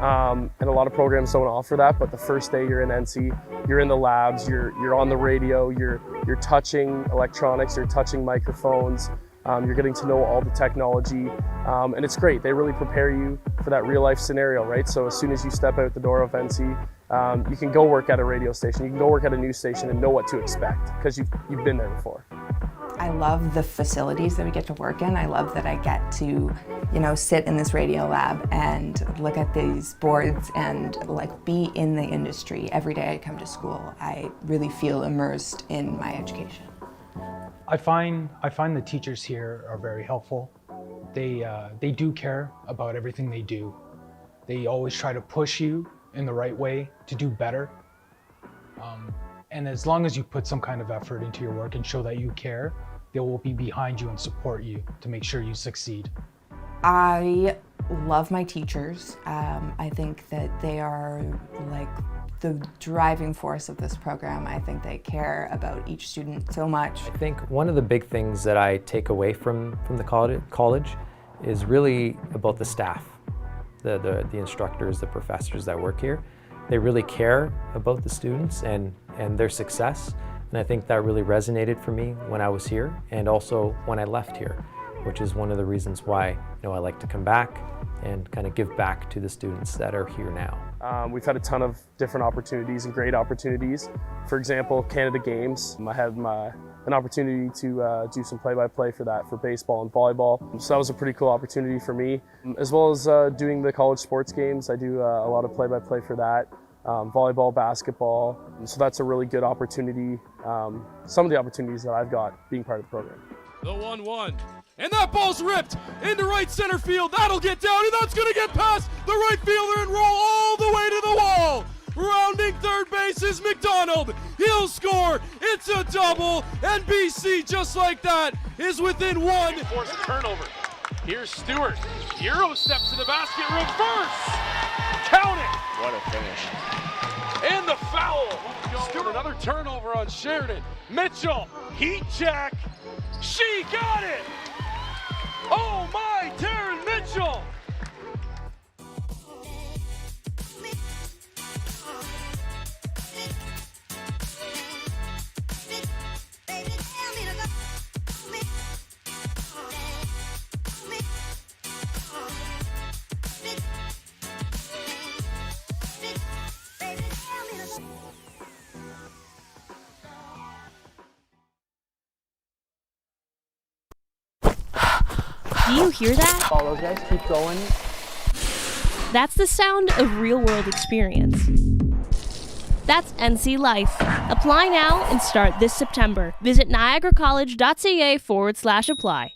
And a lot of programs don't offer that, but the first day you're in NC, you're in the labs, you're on the radio, you're touching electronics, you're touching microphones, you're getting to know all the technology, and it's great. They really prepare you for that real life scenario, right? So as soon as you step out the door of NC, you can go work at a radio station, you can go work at a news station and know what to expect because you've been there before. I love the facilities that we get to work in. I love that I get to, you know, sit in this radio lab and look at these boards and like be in the industry. Every day I come to school, I really feel immersed in my education. I find the teachers here are very helpful. They do care about everything they do. They always try to push you in the right way to do better. And as long as you put some kind of effort into your work and show that you care, they will be behind you and support you to make sure you succeed. I love my teachers. I think that they are like the driving force of this program. I think they care about each student so much. I think one of the big things that I take away from the college is really about the staff, the instructors, the professors that work here. They really care about the students and their success, and I think that really resonated for me when I was here and also when I left here, which is one of the reasons why I like to come back and kind of give back to the students that are here now. We've had a ton of different opportunities and great opportunities. For example, Canada Games. I had an opportunity to do some play-by-play for that for baseball and volleyball. So that was a pretty cool opportunity for me. As well as doing the college sports games, I do a lot of play-by-play for that. Volleyball, basketball. So that's a really good opportunity. Some of the opportunities that I've got being part of the program. The 1-1. And that ball's ripped into right center field. That'll get down, and that's going to get past the right fielder and roll all the way to the wall. Rounding third base is McDonald. He'll score. It's a double, and BC, just like that, is within one. Force a turnover. Here's Stewart. Euro step to the basket, reverse. Count it. What a finish. And the foul. Stewart, another turnover on Sheridan. Mitchell, heat check. She got it. Oh my, Taryn Mitchell! Do you hear that? All those guys keep going. That's the sound of real-world experience. That's NC Life. Apply now and start this September. Visit niagaracollege.ca/apply.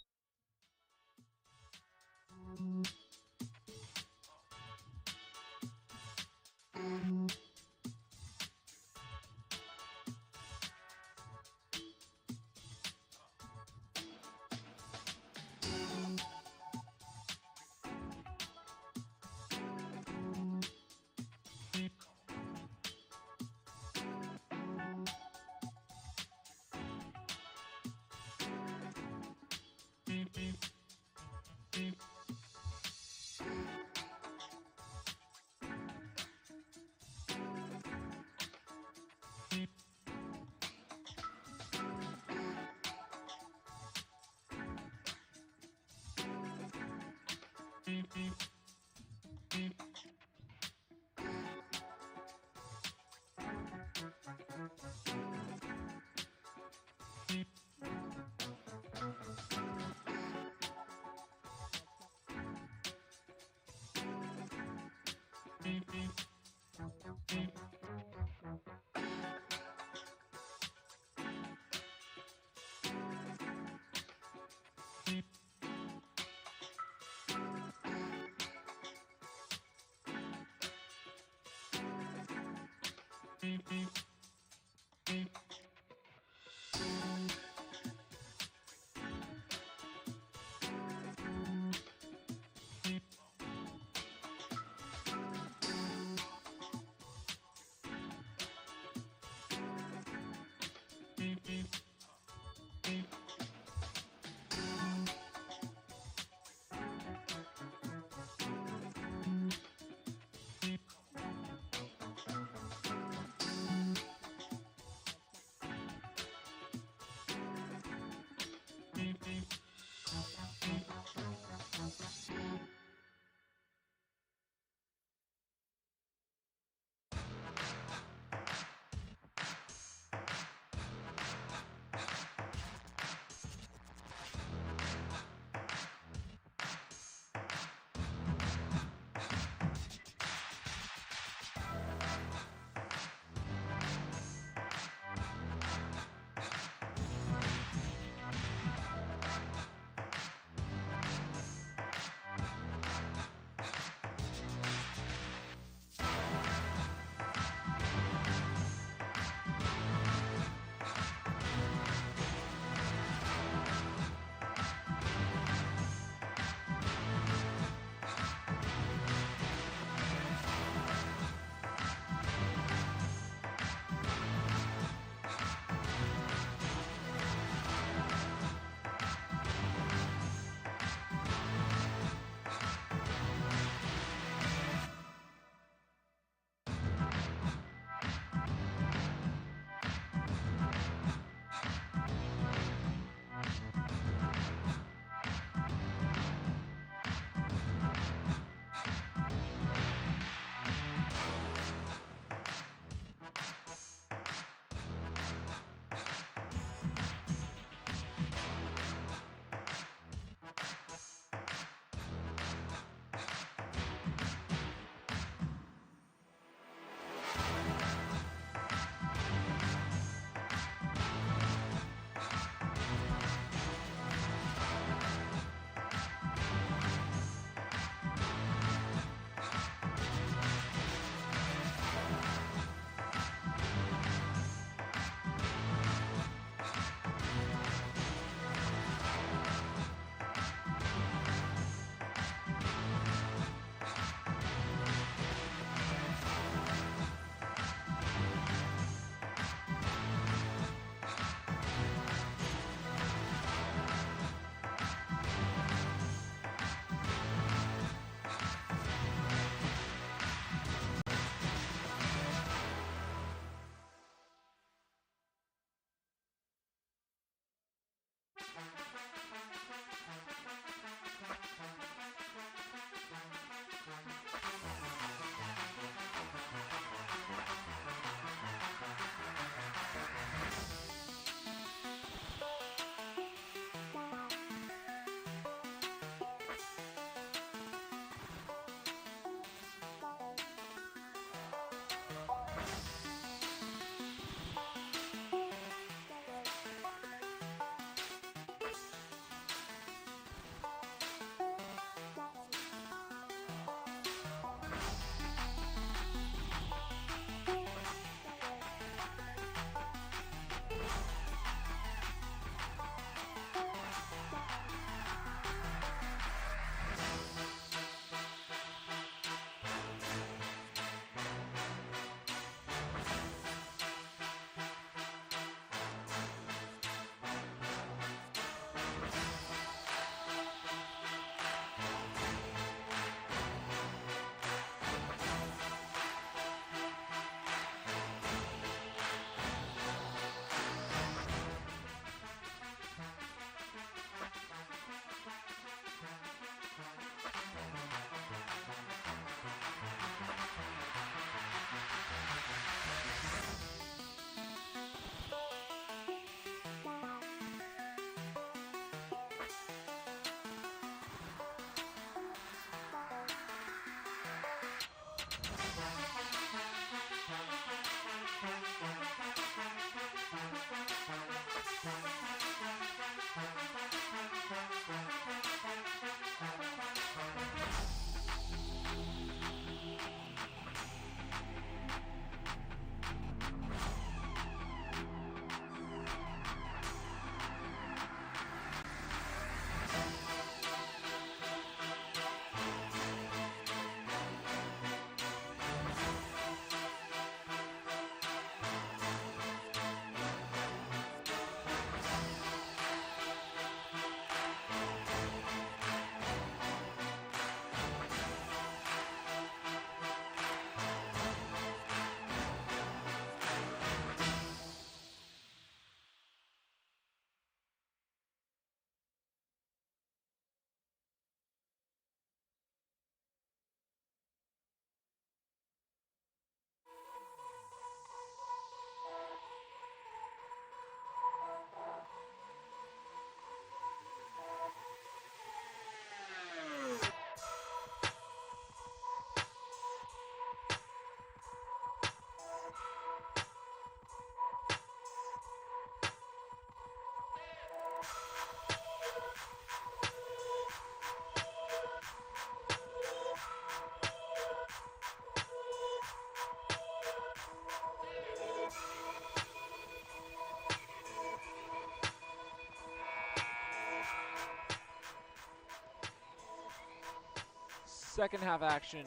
second half action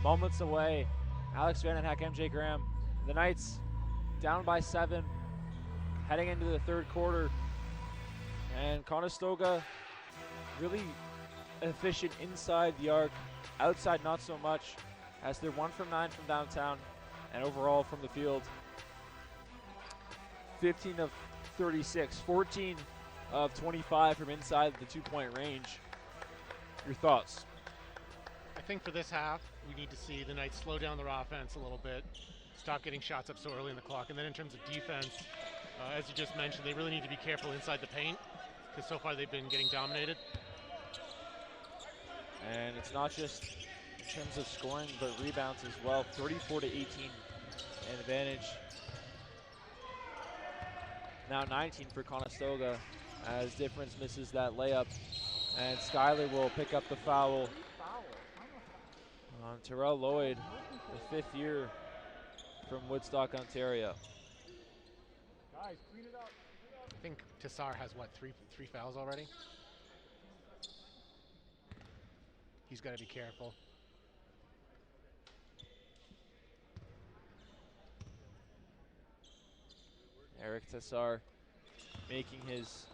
moments away. Alex Vandenhack, MJ Graham. The Knights down by 7, heading into the third quarter. And Conestoga really efficient inside the arc, outside not so much, as they're 1 from 9 from downtown and overall from the field. 15 of 36, 14 of 25 from inside the 2-point range. Your thoughts? I think for this half, we need to see the Knights slow down their offense a little bit, stop getting shots up so early in the clock. And then in terms of defense, as you just mentioned, they really need to be careful inside the paint, because so far they've been getting dominated. And it's not just in terms of scoring, but rebounds as well. 34 to 18 advantage. Now 19 for Conestoga, as Difference misses that layup. And Skyler will pick up the foul on Terrell Lloyd, the 5th year from Woodstock, Ontario. Guys, clean it up. I think Tassar has, what, three fouls already? He's got to be careful. Eric Tassar making his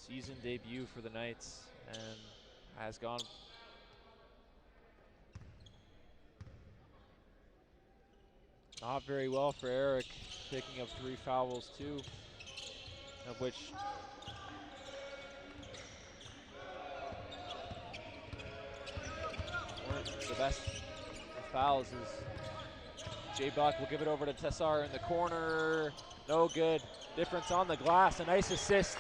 season debut for the Knights and has gone not very well for Eric, picking up 3 fouls too, of which weren't the best of fouls. As Jay Buck will give it over to Tassar in the corner. No good. Difference on the glass. A nice assist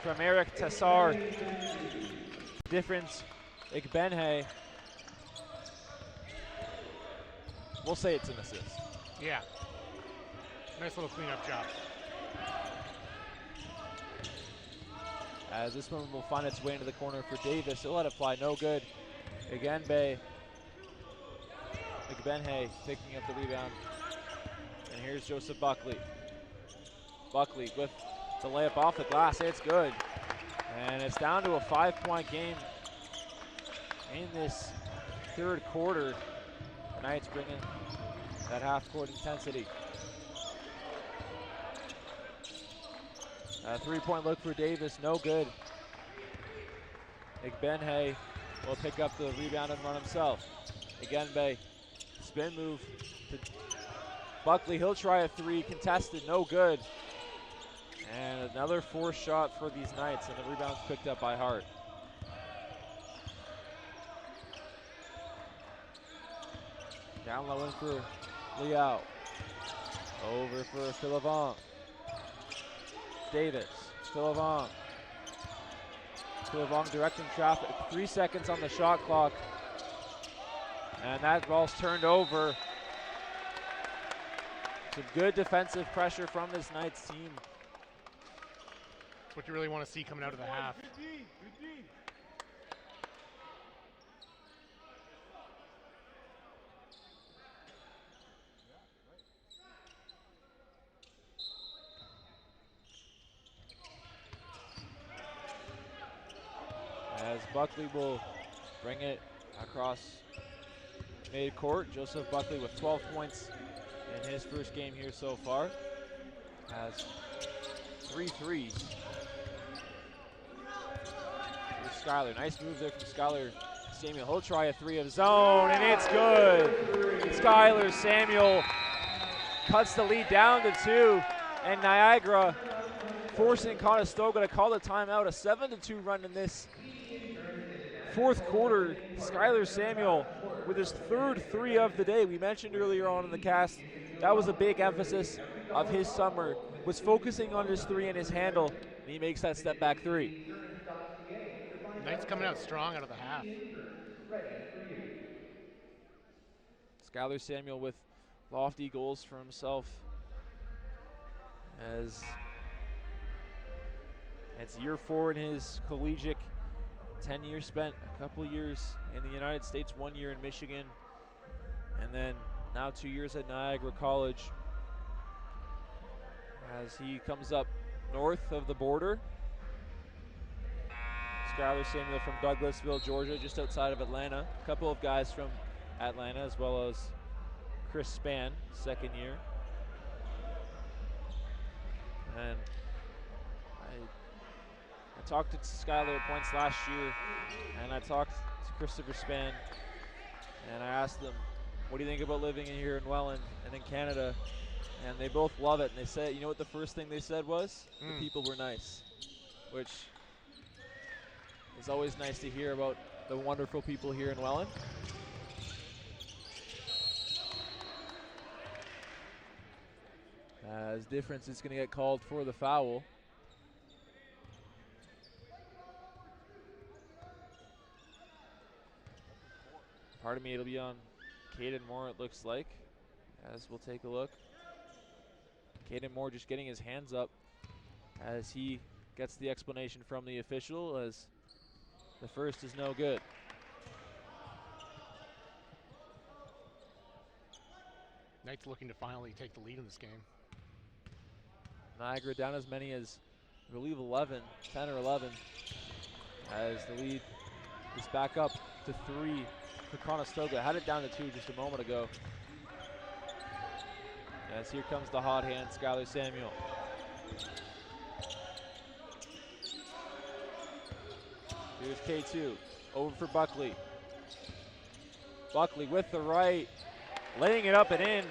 from Eric Tassar. Difference, Igbenhe. We'll say it's an assist. Yeah. Nice little cleanup job. As this one will find its way into the corner for Davis. He'll let it fly. No good. Again, Igbenhe picking up the rebound. And here's Joseph Buckley. Buckley with the layup off the glass. It's good. And it's down to a 5-point game in this third quarter. The Knights bringing that half-court intensity. A 3-point look for Davis, no good. Igbenhe will pick up the rebound and run himself. Igbenhe, spin move to Buckley. He'll try a 3, contested, no good. And another forced shot for these Knights, and the rebound's picked up by Hart. Down low in for Liao. Over for Philivant. Davis, Philivant. Philivant directing traffic. 3 seconds on the shot clock. And that ball's turned over. Some good defensive pressure from this Knights team. That's what you really want to see coming out of the half. As Buckley will bring it across midcourt. Joseph Buckley with 12 points in his first game here so far. Has 3 threes. Here's Skyler. Nice move there from Skyler Samuel. He'll try a 3 of his own, and it's good. Skyler Samuel cuts the lead down to 2, and Niagara forcing Conestoga to call the timeout. A 7-2 run in this fourth quarter. Skyler Samuel with his 3rd 3 of the day. We mentioned earlier on in the cast, that was a big emphasis of his summer, was focusing on his 3 and his handle, and he makes that step back 3. Knights coming out strong out of the half. Skyler Samuel with lofty goals for himself, as it's year 4 in his collegiate 10 years spent, a couple years in the United States, 1 year in Michigan, and then now 2 years at Niagara College. As he comes up north of the border, Skylar Samuel from Douglasville, Georgia, just outside of Atlanta. A couple of guys from Atlanta, as well as Chris Spann, second year. And I talked to Skylar at points last year, and I talked to Christopher Spann, and I asked them, what do you think about living in here in Welland and in Canada? And they both love it. And they said, you know what the first thing they said was? The people were nice, which is always nice to hear about the wonderful people here in Welland. As difference is going to get called for the foul. Pardon me, it'll be on Caden Moore, it looks like, as we'll take a look. Caden Moore just getting his hands up as he gets the explanation from the official, as the first is no good. Knights looking to finally take the lead in this game. Niagara down as many as, I believe, 10 or 11, as the lead is back up to 3 for Conestoga. Had it down to 2 just a moment ago. As here comes the hot hand, Skylar Samuel. Here's K2, over for Buckley. Buckley with the right, laying it up and in.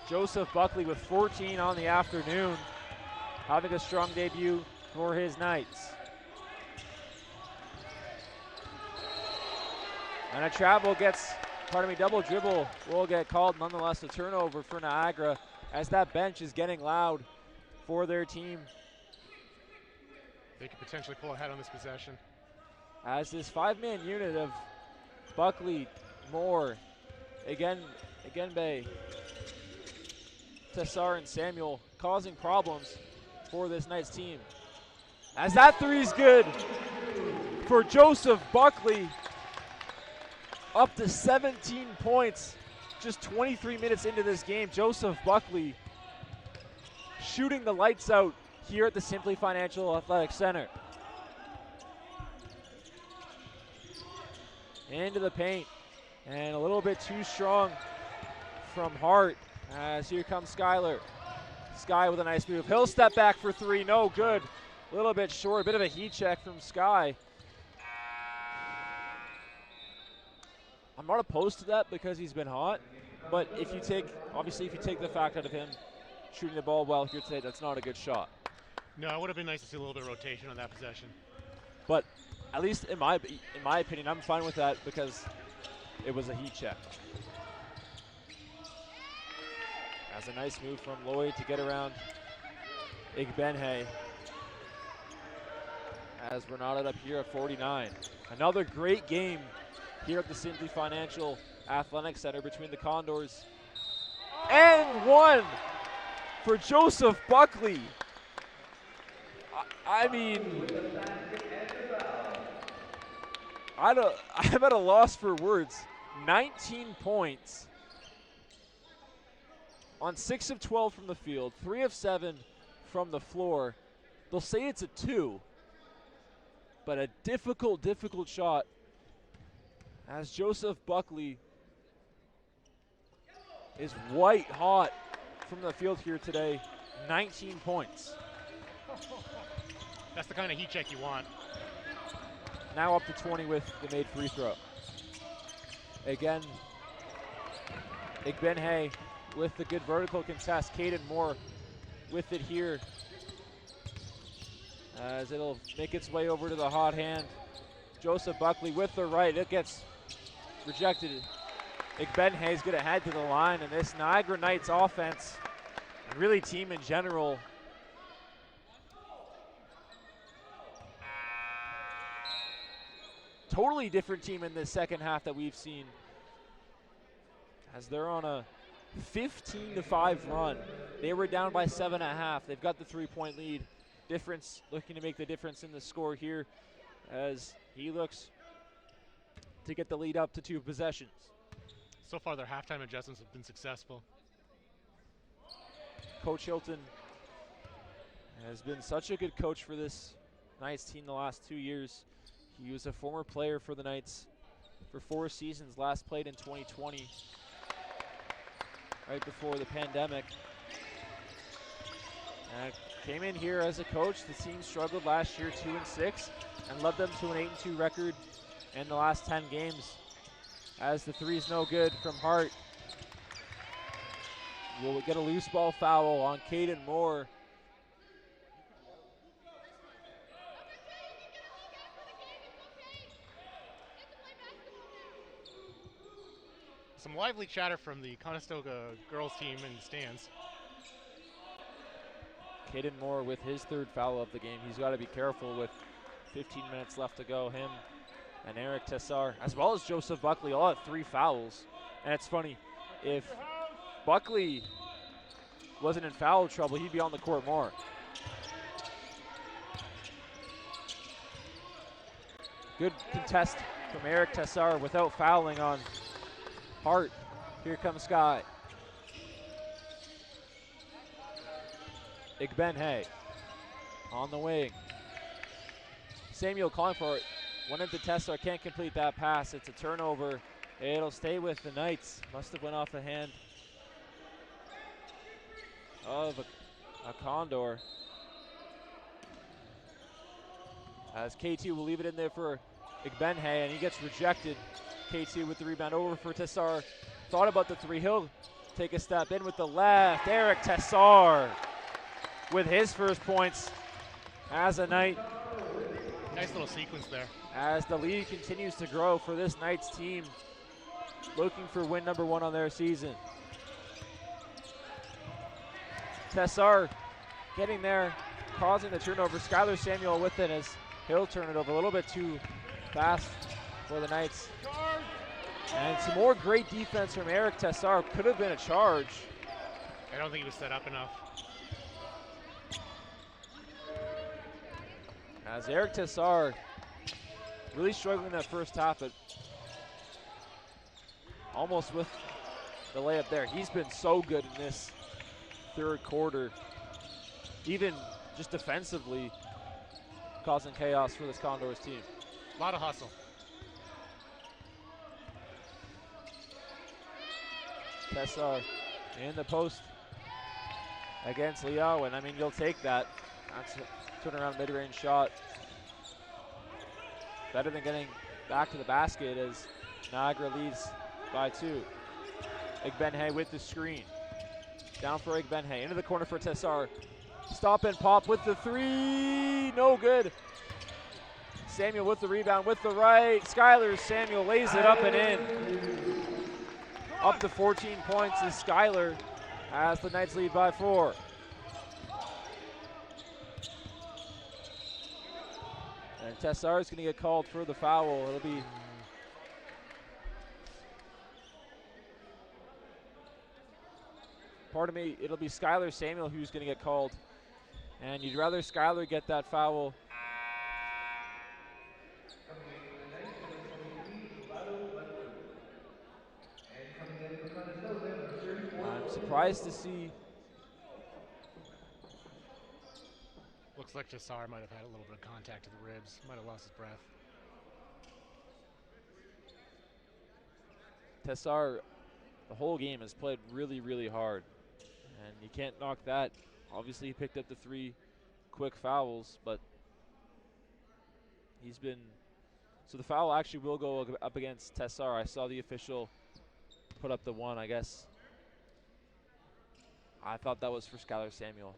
Joseph Buckley with 14 on the afternoon, having a strong debut for his Knights. And a travel double dribble will get called. Nonetheless, a turnover for Niagara as that bench is getting loud for their team. They could potentially pull ahead on this possession. As this 5-man unit of Buckley, Moore, Igenbe, Tessar, and Samuel causing problems for this Knights team. As that three's good for Joseph Buckley. Up to 17 points, just 23 minutes into this game. Joseph Buckley shooting the lights out here at the Simply Financial Athletic Center. Into the paint, and a little bit too strong from Hart, as here comes Skylar. Sky with a nice move. He'll step back for 3, no good. A little bit short, a bit of a heat check from Sky. I'm not opposed to that because he's been hot, but if you take the fact out of him shooting the ball well here today, that's not a good shot. No, it would have been nice to see a little bit of rotation on that possession. But at least in my opinion, I'm fine with that because it was a heat check. That's a nice move from Lloyd to get around Igbenhe. As we're knotted up here at 49. Another great game here at the Simply Financial Athletic Center between the Condors. And one for Joseph Buckley. I mean, I'm at a loss for words. 19 points on 6 of 12 from the field, 3 of 7 from the floor. They'll say it's a 2, but a difficult shot. As Joseph Buckley is white hot from the field here today, 19 points. That's the kind of heat check you want. Now up to 20 with the made free throw. Again, Igbenhe with the good vertical contest. Caden Moore with it here, as it'll make its way over to the hot hand. Joseph Buckley with the right. It gets rejected. Igbenhe's going to head to the line, and this Niagara Knights offense, and really team in general, totally different team in this second half that we've seen, as they're on a 15-5 run. They were down by 7.5. They've got the 3-point lead. Difference, looking to make the difference in the score here, as he looks to get the lead up to 2 possessions. So far, their halftime adjustments have been successful. Coach Hilton has been such a good coach for this Knights team the last 2 years. He was a former player for the Knights for 4 seasons, last played in 2020, right before the pandemic. And came in here as a coach. The team struggled last year, 2-6, and led them to an 8-2 record in the last 10 games. As the three's no good from Hart. We'll get a loose ball foul on Caden Moore. Some lively chatter from the Conestoga girls team in the stands. Caden Moore with his 3rd foul of the game. He's got to be careful with 15 minutes left to go. Him and Eric Tessar, as well as Joseph Buckley, all have 3 fouls. And it's funny, if Buckley wasn't in foul trouble, he'd be on the court more. Good contest from Eric Tessar without fouling on Hart. Here comes Sky. Igbenhe on the wing. Samuel calling for it. Went into Tessar, can't complete that pass. It's a turnover. It'll stay with the Knights. Must have went off the hand of a Condor. As KT will leave it in there for Igbenhe, and he gets rejected. KT with the rebound over for Tessar. Thought about the 3. He'll take a step in with the left. Eric Tessar with his first points as a Knight. Nice little sequence there. As the lead continues to grow for this Knights team, looking for win number 1 on their season. Tessar getting there, causing the turnover. Skylar Samuel with it as he'll turn it over a little bit too fast for the Knights. And some more great defense from Eric Tessar. Could have been a charge. I don't think he was set up enough. As Eric Tessar really struggling in that first half, but almost with the layup there. He's been so good in this 3rd quarter, even just defensively, causing chaos for this Condors team. A lot of hustle. Tessar in the post against Leo, and I mean, you'll take that. That's a turnaround mid-range shot. Better than getting back to the basket as Niagara leads by 2. Igbenhe with the screen. Down for Igbenhe, into the corner for Tessar. Stop and pop with the 3, no good. Samuel with the rebound with the right. Skylar Samuel lays it up and in. Up to 14 points is Skylar as the Knights lead by 4. And Tessar is going to get called for the foul. It'll be it'll be Skylar Samuel who's going to get called. And you'd rather Skylar get that foul. I'm surprised to see. Looks like Tessar might have had a little bit of contact to the ribs. Might have lost his breath. Tessar, the whole game, has played really, really hard. And you can't knock that. Obviously, he picked up the 3 quick fouls, but he's been. So the foul actually will go up against Tessar. I saw the official put up the 1, I guess. I thought that was for Skylar Samuel.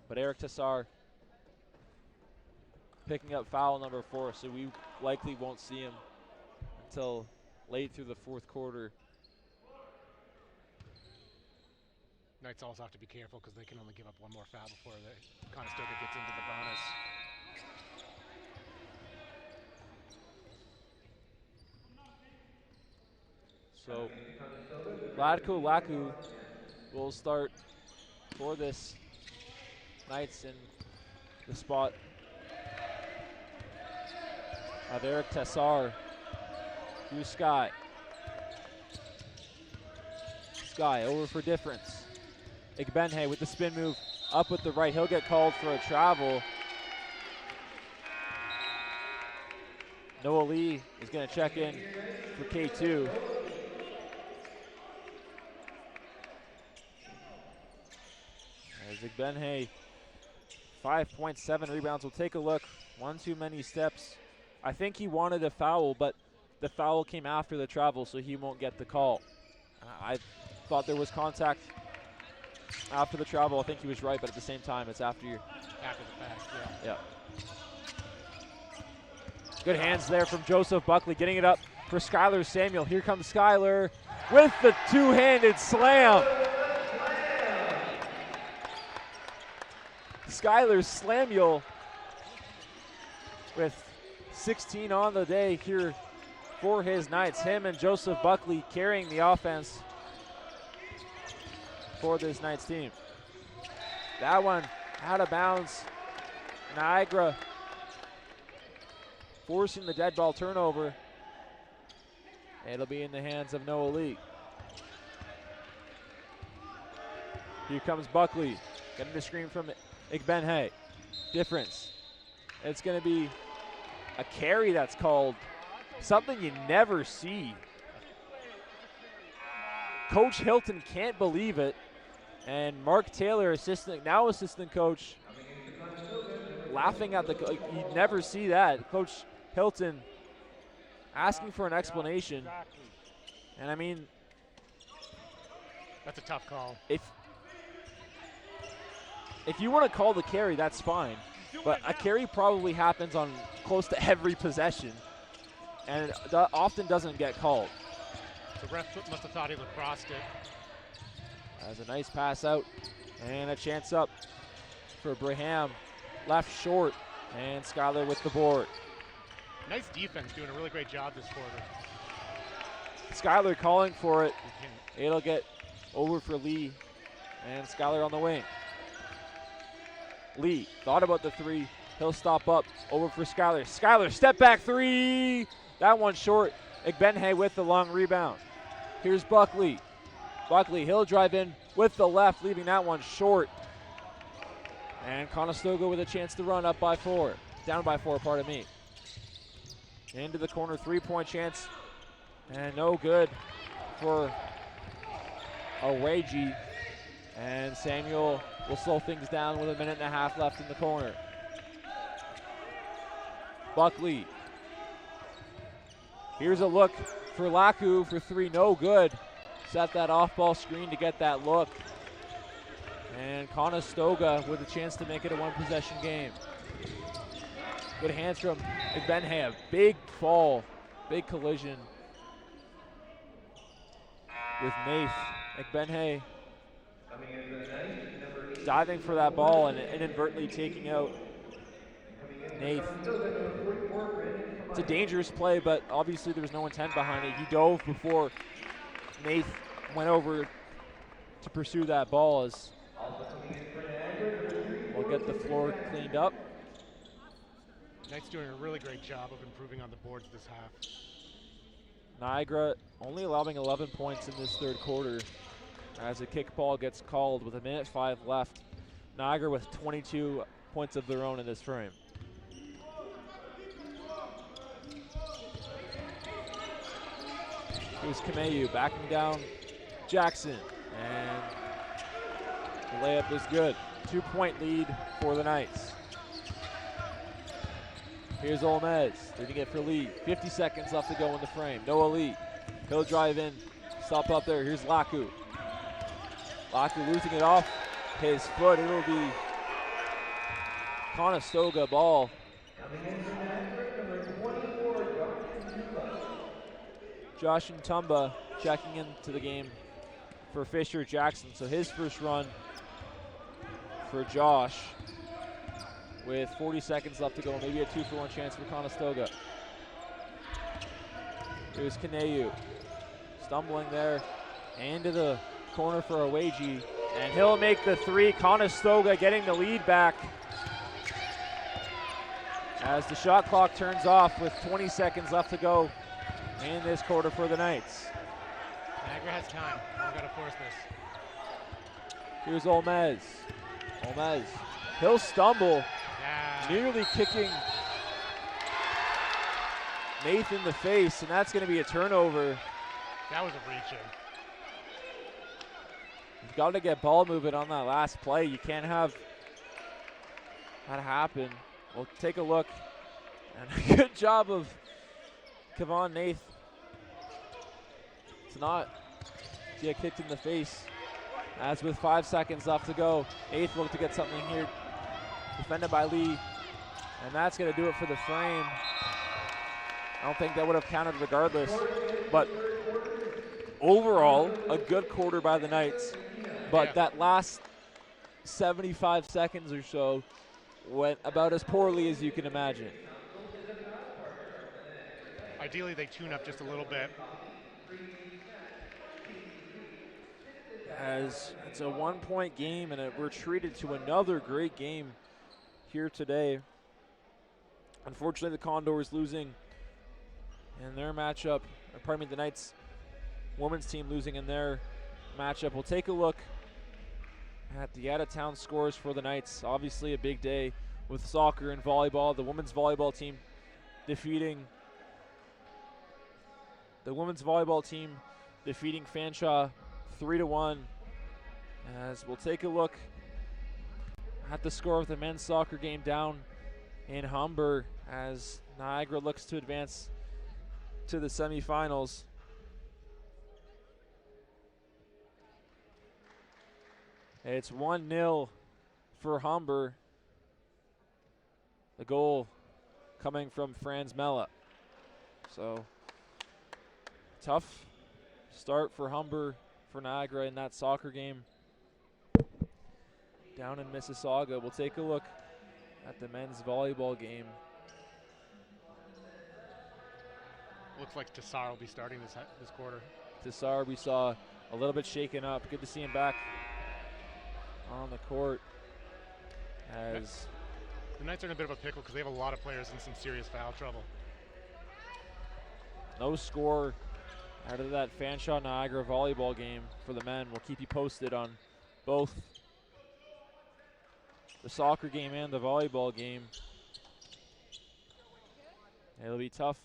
But Eric Tessar picking up foul number 4, so we likely won't see him until late through the 4th quarter. Knights also have to be careful because they can only give up 1 more foul before the Conestoga gets into the bonus. So Vladko Laku will start for this Knights in the spot of Eric Tessar. Through Sky. Sky over for difference. Igbenhe with the spin move up with the right. He'll get called for a travel. Noah Lee is going to check in for K2. As Igbenhe, 5.7 rebounds. We'll take a look. One too many steps. I think he wanted a foul, but the foul came after the travel, so he won't get the call. I thought there was contact after the travel. I think he was right, but at the same time, it's after the fact, yeah. Good hands there from Joseph Buckley, getting it up for Skylar Samuel. Here comes Skylar with the two-handed slam. Skylar Samuel with 16 on the day here for his Knights. Him and Joseph Buckley carrying the offense for this Knights team. That one out of bounds. Niagara forcing the dead ball turnover. It'll be in the hands of Noah Lee. Here comes Buckley, getting the screen from Igbenhe. Difference. It's going to be a carry that's called. Something you never see. Coach Hilton can't believe it. And Mark Taylor, assistant coach, laughing at you never see that. Coach Hilton asking for an explanation. And I mean, that's a tough call. If you want to call the carry, that's fine. But a carry probably happens on close to every possession, and it often doesn't get called. The ref must have thought he lacrossed it. That's a nice pass out, and a chance up for Braham. Left short, and Skylar with the board. Nice defense, doing a really great job this quarter. Skylar calling for it. It'll get over for Lee, and Skylar on the wing. Lee thought about the three. He'll stop up. Over for Skylar. Skylar, step back three. That one short. Igbenhe with the long rebound. Here's Buckley. Buckley, he'll drive in with the left, leaving that one short. And Conestoga with a chance to run up by 4. Down by 4, pardon me. Into the corner, 3-point chance. And no good for Awagi. And Samuel will slow things down with 1.5 minutes left in the corner. Buckley. Here's a look for Laku for 3, no good. Set that off-ball screen to get that look. And Conestoga with a chance to make it a one-possession game. Good hands from Igbenhe. A big fall, big collision with Nath. Igbenhe diving for that ball and inadvertently taking out Nath. It's a dangerous play, but obviously there was no intent behind it. He dove before Nath went over to pursue that ball. As we'll get the floor cleaned up. Knight's doing a really great job of improving on the boards this half. Niagara only allowing 11 points in this third quarter as a kick ball gets called with 1.5 minutes left. Niagara with 22 points of their own in this frame. Here's Kameu backing down Jackson, and the layup is good. 2-point lead for the Knights. Here's Olmez, leading it for Lee. 50 seconds left to go in the frame. Noah Lee, he'll drive in, stop up there. Here's Laku. Laku losing it off his foot. It'll be Conestoga ball. Josh Ntumba checking into the game for Fisher Jackson. So his first run for Josh with 40 seconds left to go. Maybe a 2-for-1 chance for Conestoga. Here's Kaneu. Stumbling there into the corner for Awagi. And he'll make the 3. Conestoga getting the lead back as the shot clock turns off with 20 seconds left to go in this quarter for the Knights. Niagara has time. We've got to force this. Here's Olmez. Olmez. He'll stumble. Nearly Nath in the face, and that's going to be a turnover. That was a reach-in. You've got to get ball movement on that last play. You can't have that happen. We'll take a look. And a good job of Kevon Nath. It's not to get kicked in the face. As with 5 seconds left to go, Nath look to get something here. Defended by Lee. And that's going to do it for the frame. I don't think that would have counted regardless. But overall, a good quarter by the Knights. But that last 75 seconds or so went about as poorly as you can imagine. Ideally, they tune up just a little bit. As it's a 1-point game, and we're treated to another great game here today. Unfortunately, the Condors losing in their matchup, or pardon me, the Knights women's team losing in their matchup. We'll take a look at the out-of-town scores for the Knights. Obviously a big day with soccer and volleyball. The women's volleyball team defeating Fanshawe 3-1. As we'll take a look at the score of the men's soccer game down in Humber as Niagara looks to advance to the semifinals. It's 1-0 for Humber. The goal coming from Franz Mella. So tough start for Humber, for Niagara in that soccer game down in Mississauga. We'll take a look at the men's volleyball game. Looks like Tassar will be starting this quarter. Tassar, we saw a little bit shaken up. Good to see him back on the court. As the Knights are in a bit of a pickle because they have a lot of players in some serious foul trouble. No score out of that Fanshawe Niagara volleyball game for the men. We'll keep you posted on both the soccer game and the volleyball game. It'll be tough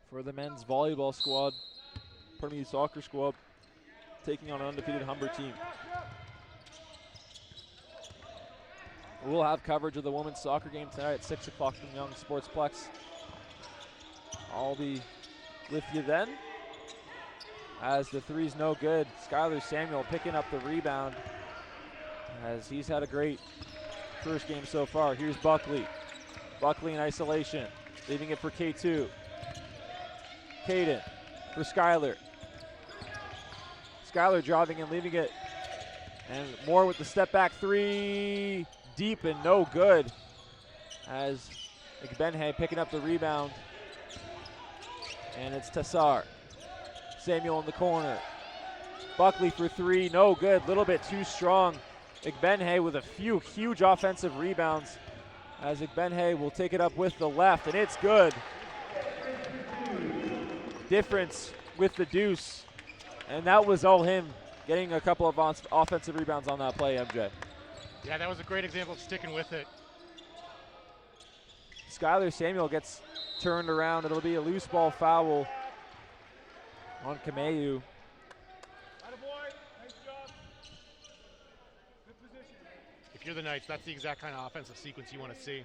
for the men's volleyball squad, pardon me, soccer squad, taking on an undefeated Humber team. We'll have coverage of the women's soccer game tonight at 6 o'clock from Young Sportsplex. I'll be with you then. As the three's no good, Skylar Samuel picking up the rebound as he's had a great first game so far. Here's Buckley. Buckley in isolation, leaving it for K2. Caden for Skylar. Skylar driving and leaving it. And Moore with the step back three. Deep and no good. As Benhay picking up the rebound. And it's Tassar. Samuel in the corner. Buckley for three, no good. Little bit too strong. Igbenhay with a few huge offensive rebounds. As Igbenhay will take it up with the left, and it's good. Difference with the deuce. And that was all him, getting a couple of offensive rebounds on that play, MJ. Yeah, that was a great example of sticking with it. Skylar Samuel gets turned around. It'll be a loose ball foul on Kameu. If you're the Knights, that's the exact kind of offensive sequence you want to see.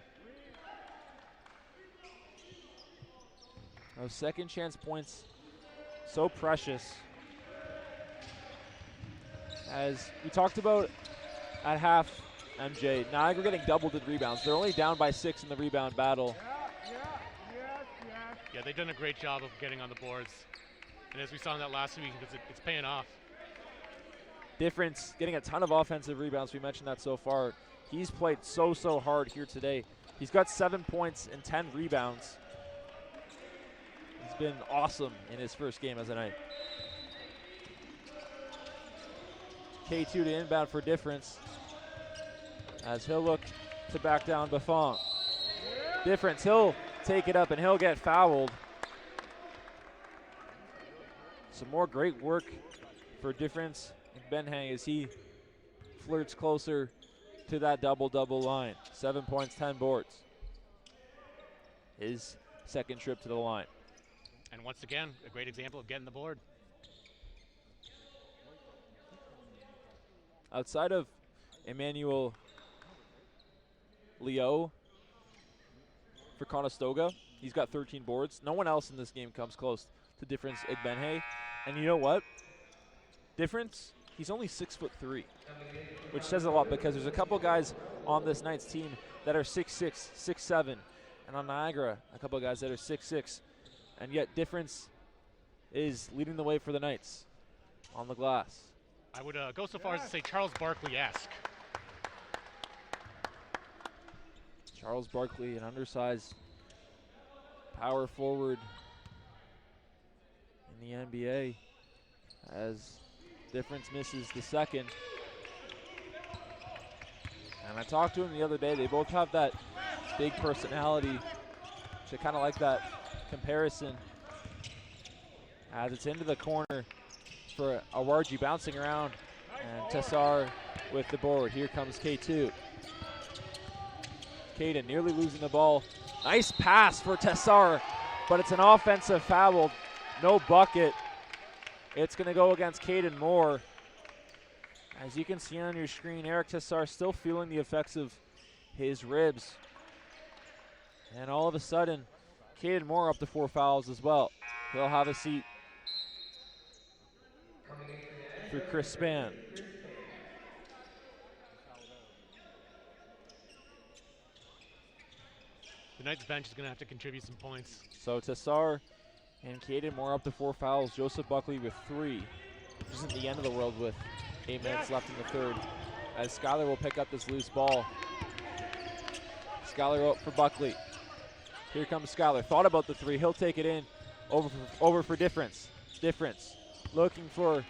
Those second chance points, so precious. As we talked about at half, MJ, Niagara getting double-digit rebounds. They're only down by 6 in the rebound battle. Yeah, they've done a great job of getting on the boards. And as we saw in that last week, it's paying off. Difference, getting a ton of offensive rebounds. We mentioned that so far. He's played so hard here today. He's got 7 points and 10 rebounds. He's been awesome in his first game as a Knight. K2 to inbound for Difference. As he'll look to back down Buffon. Difference, he'll take it up and he'll get fouled. Some more great work for Difference and Benhang as he flirts closer to that double-double line. 7 points, 10 boards. his second trip to the line. And once again, a great example of getting the board. Outside of Emmanuel Leo for Conestoga, he's got 13 boards. No one else in this game comes close to Difference Igbenhe. And you know what? Difference, he's only 6'3", which says a lot because there's a couple guys on this Knights team that are 6'6", 6'7", and on Niagara, a couple guys that are 6'6", and yet Difference is leading the way for the Knights on the glass. I would go so far as to say Charles Barkley-esque. Charles Barkley, an undersized power forward in the NBA, as Difference misses the second. And I talked to him the other day. They both have that big personality, which I kind of like that comparison. As it's into the corner for Awarji bouncing around, and Tessar with the board. Here comes K2. Caden nearly losing the ball. Nice pass for Tessar, but it's an offensive foul. No bucket. It's going to go against Caden Moore. As you can see on your screen, Eric Tessar still feeling the effects of his ribs. And all of a sudden, Caden Moore up to 4 fouls as well. He'll have a seat for Chris Spann. The Knights bench is going to have to contribute some points. So Tessar and Caden Moore up to 4 fouls. Joseph Buckley with 3. Which isn't the end of the world with 8 minutes left in the third. As Skyler will pick up this loose ball. Skyler up for Buckley. Here comes Skyler. Thought about the 3. He'll take it in. Over for Difference. Difference looking for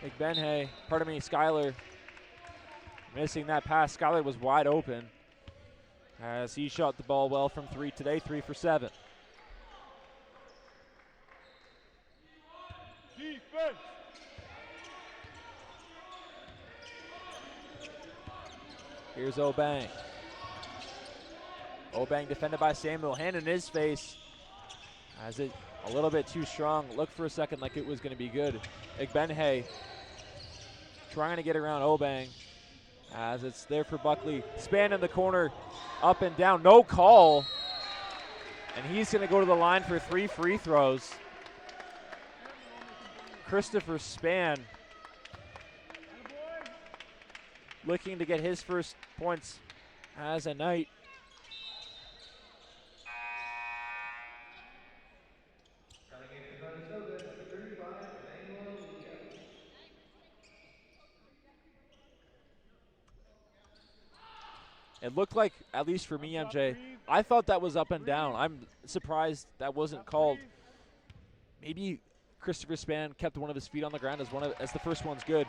Igbenhe. Pardon me, Skyler. Missing that pass. Skyler was wide open, as he shot the ball well from 3 today, 3 for 7. Defense. Here's Obang. Obang defended by Samuel. Hand in his face. As it a little bit too strong. Looked for a second like it was going to be good. Igbenhe trying to get around Obang. As it's there for Buckley. Span in the corner. Up and down. No call. And he's going to go to the line for 3 free throws. Christopher Span looking to get his first points as a Knight. It looked like, at least for me, MJ, I thought that was up and down. I'm surprised that wasn't called. Maybe Christopher Span kept one of his feet on the ground as the first one's good.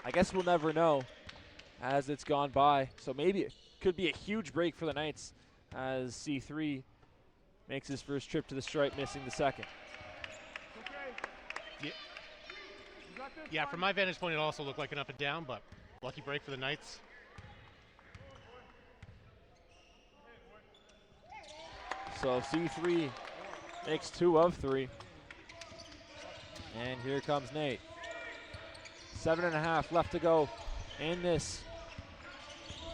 I guess we'll never know as it's gone by. So maybe it could be a huge break for the Knights as C3 makes his first trip to the stripe, missing the second. Yeah, from my vantage point, it also looked like an up and down, but lucky break for the Knights. So C3 makes 2 of 3. And here comes Nate. 7.5 left to go in this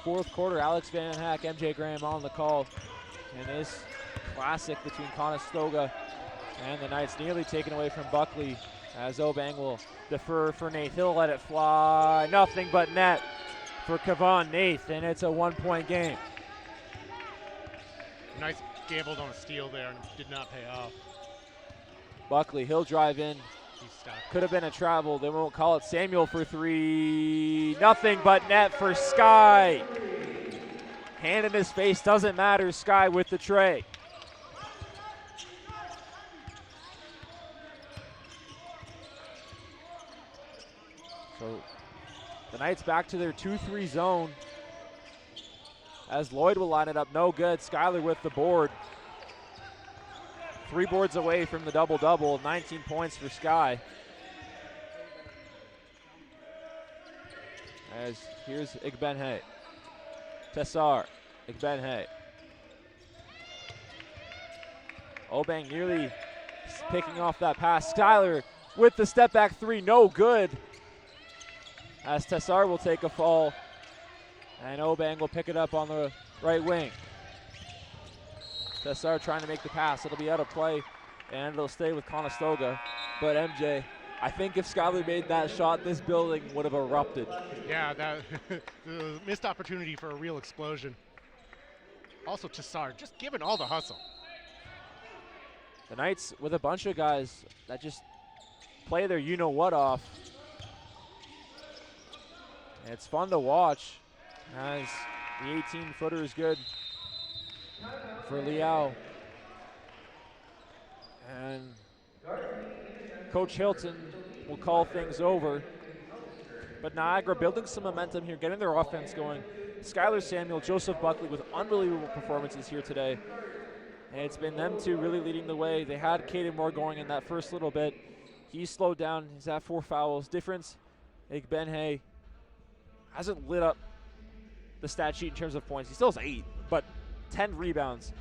fourth quarter. Alex Van Hack, MJ Graham on the call. And this classic between Conestoga and the Knights, nearly taken away from Buckley, as Obang will defer for Nath. He'll let it fly. Nothing but net for Kevon Nath, and it's a 1-point game. Nice gambled on a steal there and did not pay off. Buckley, he'll drive in. He's stuck. Could have been a travel. They won't call it. Samuel for 3. Nothing but net for Sky. Hand in his face, doesn't matter. Sky with the tray. So the Knights back to their 2-3 zone, as Lloyd will line it up. No good. Skyler with the board. 3 boards away from the double-double. 19 points for Sky. As here's Igbenhe. Tessar. Igbenhe. Obang nearly picking off that pass. Skyler with the step back three, no good. As Tessar will take a fall, and Obang will pick it up on the right wing. Tessar trying to make the pass. It'll be out of play, and it'll stay with Conestoga. But MJ, I think if Skyler made that shot, this building would have erupted. Yeah, that the missed opportunity for a real explosion. Also, Tessar just giving all the hustle. The Knights with a bunch of guys that just play their you-know-what off. It's fun to watch as the 18-footer is good for Liao. And Coach Hilton will call things over. But Niagara building some momentum here, getting their offense going. Skylar Samuel, Joseph Buckley with unbelievable performances here today. And it's been them two really leading the way. They had Caden Moore going in that first little bit. He slowed down. He's at 4 fouls. Difference, Igbenhay hasn't lit up the stat sheet in terms of points. He still has 8, but 10 rebounds.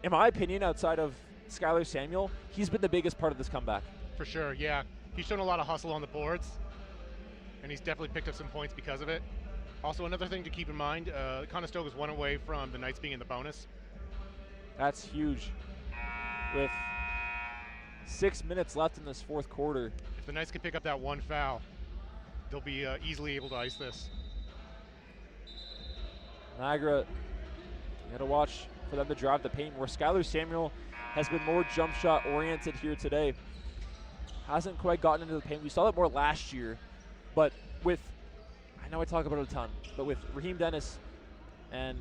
In my opinion, outside of Skylar Samuel, he's been the biggest part of this comeback. For sure, yeah. He's shown a lot of hustle on the boards, and he's definitely picked up some points because of it. Also, another thing to keep in mind, Conestoga's 1 away from the Knights being in the bonus. That's huge. With 6 minutes left in this fourth quarter. If the Knights can pick up that 1 foul, they'll be easily able to ice this. Niagara, you gotta watch for them to drive the paint more. Skylar Samuel has been more jump shot oriented here today. Hasn't quite gotten into the paint. We saw that more last year, but with, I know I talk about it a ton, but with Raheem Dennis and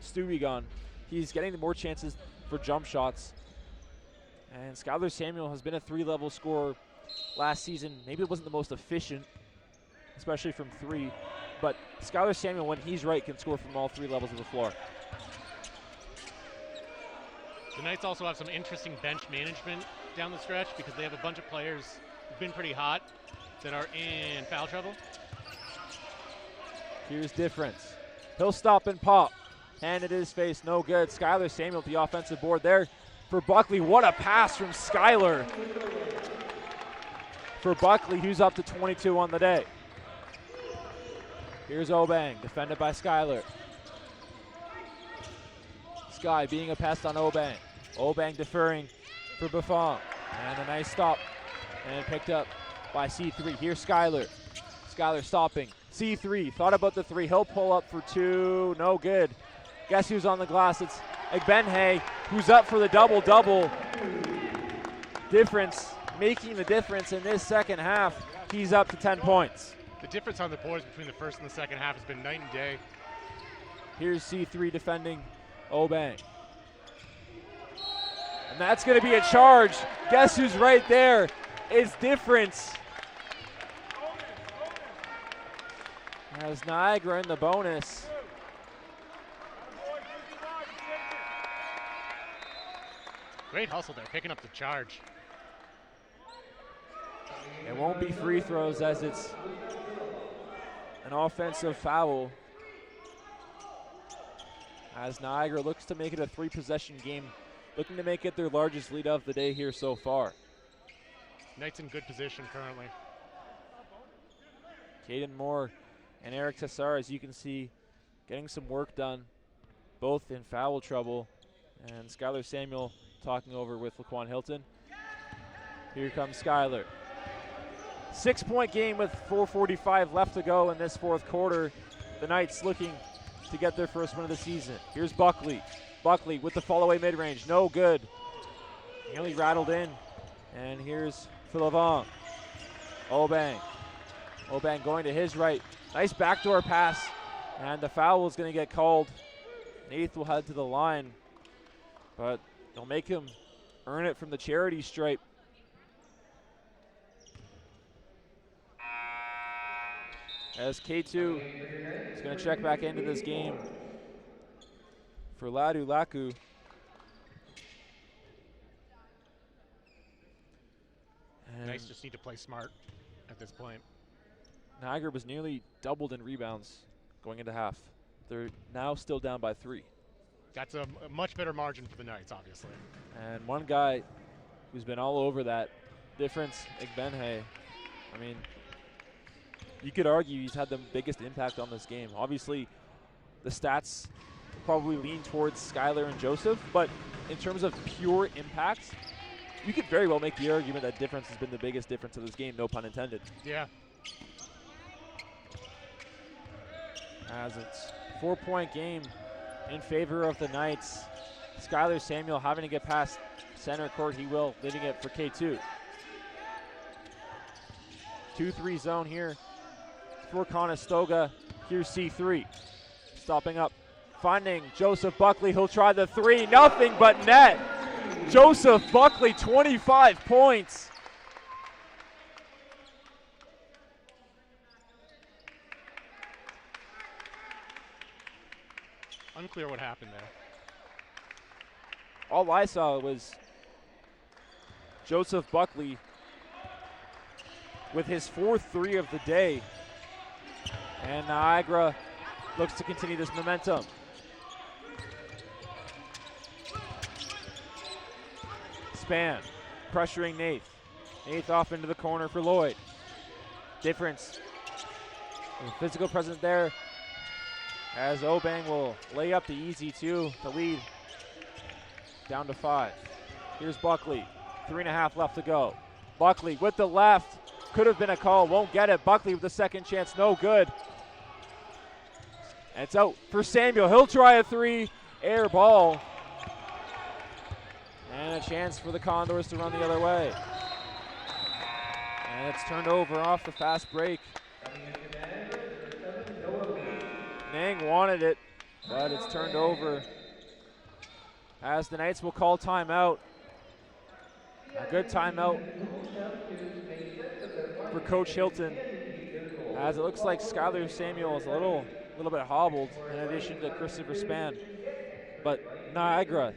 Stewie gone, he's getting more chances for jump shots. And Skylar Samuel has been a 3-level scorer last season. Maybe it wasn't the most efficient, especially from 3, but Skylar Samuel, when he's right, can score from all 3 levels of the floor. The Knights also have some interesting bench management down the stretch because they have a bunch of players who've been pretty hot that are in foul trouble. Here's difference. He'll stop and pop. Hand at his face, no good. Skylar Samuel at the offensive board there for Buckley. What a pass from Skylar. For Buckley, who's up to 22 on the day. Here's Obang, defended by Skylar. Sky being a pest on Obang. Obang deferring for Buffon. And a nice stop. And picked up by C3. Here's Skylar. Skylar stopping. C3, thought about the 3. He'll pull up for 2. No good. Guess who's on the glass? It's Igbenhay, who's up for the double-double. Difference, making the difference in this second half. He's up to 10 points. The difference on the boards between the first and the second half has been night and day. Here's C3 defending Obang. And that's going to be a charge. Guess who's right there? It's difference. As Niagara in the bonus. Great hustle there, picking up the charge. It won't be free throws as it's an offensive foul. As Niagara looks to make it a 3-possession game, looking to make it their largest lead of the day here so far. Knights in good position currently. Caden Moore and Eric Tessar, as you can see, getting some work done, both in foul trouble. And Skylar Samuel talking over with Laquan Hilton. Here comes Skylar. 6-point game with 4:45 left to go in this fourth quarter. The Knights looking to get their first win of the season. Here's Buckley. Buckley with the fall away mid-range, no good. Nearly rattled in. And here's Philivant. Obang. Obang going to his right. Nice backdoor pass. And the foul is going to get called. Nath will head to the line. But they'll make him earn it from the charity stripe. As K2 is going to check back into this game for Ladu Laku. Knights just need to play smart at this point. Niagara was nearly doubled in rebounds going into half. They're now still down by 3. That's a much better margin for the Knights, obviously. And one guy who's been all over that difference, Igbenhe. I mean, you could argue he's had the biggest impact on this game. Obviously, the stats probably lean towards Skylar and Joseph, but in terms of pure impact, you could very well make the argument that difference has been the biggest difference of this game, no pun intended. Yeah. As it's 4-point game in favor of the Knights. Skylar Samuel having to get past center court. He will, leading it for K2. 2-3 zone here for Conestoga. Here's C3. Stopping up, finding Joseph Buckley. He'll try the three. Nothing but net. Joseph Buckley, 25 points. Unclear what happened there. All I saw was Joseph Buckley with his fourth three of the day. And Niagara looks to continue this momentum. Span pressuring Nath. Nath off into the corner for Lloyd. Difference. Physical presence there as Obang will lay up the easy two to lead down to 5. Here's Buckley. 3.5 left to go. Buckley with the left. Could have been a call. Won't get it. Buckley with the second chance. No good. And it's out for Samuel. He'll try a three. Air ball. And a chance for the Condors to run the other way. And it's turned over off the fast break. Nang wanted it, but it's turned over as the Knights will call timeout. A good timeout for Coach Hilton, as it looks like Skylar Samuel is a little bit hobbled in addition to Christopher Span. But Niagara,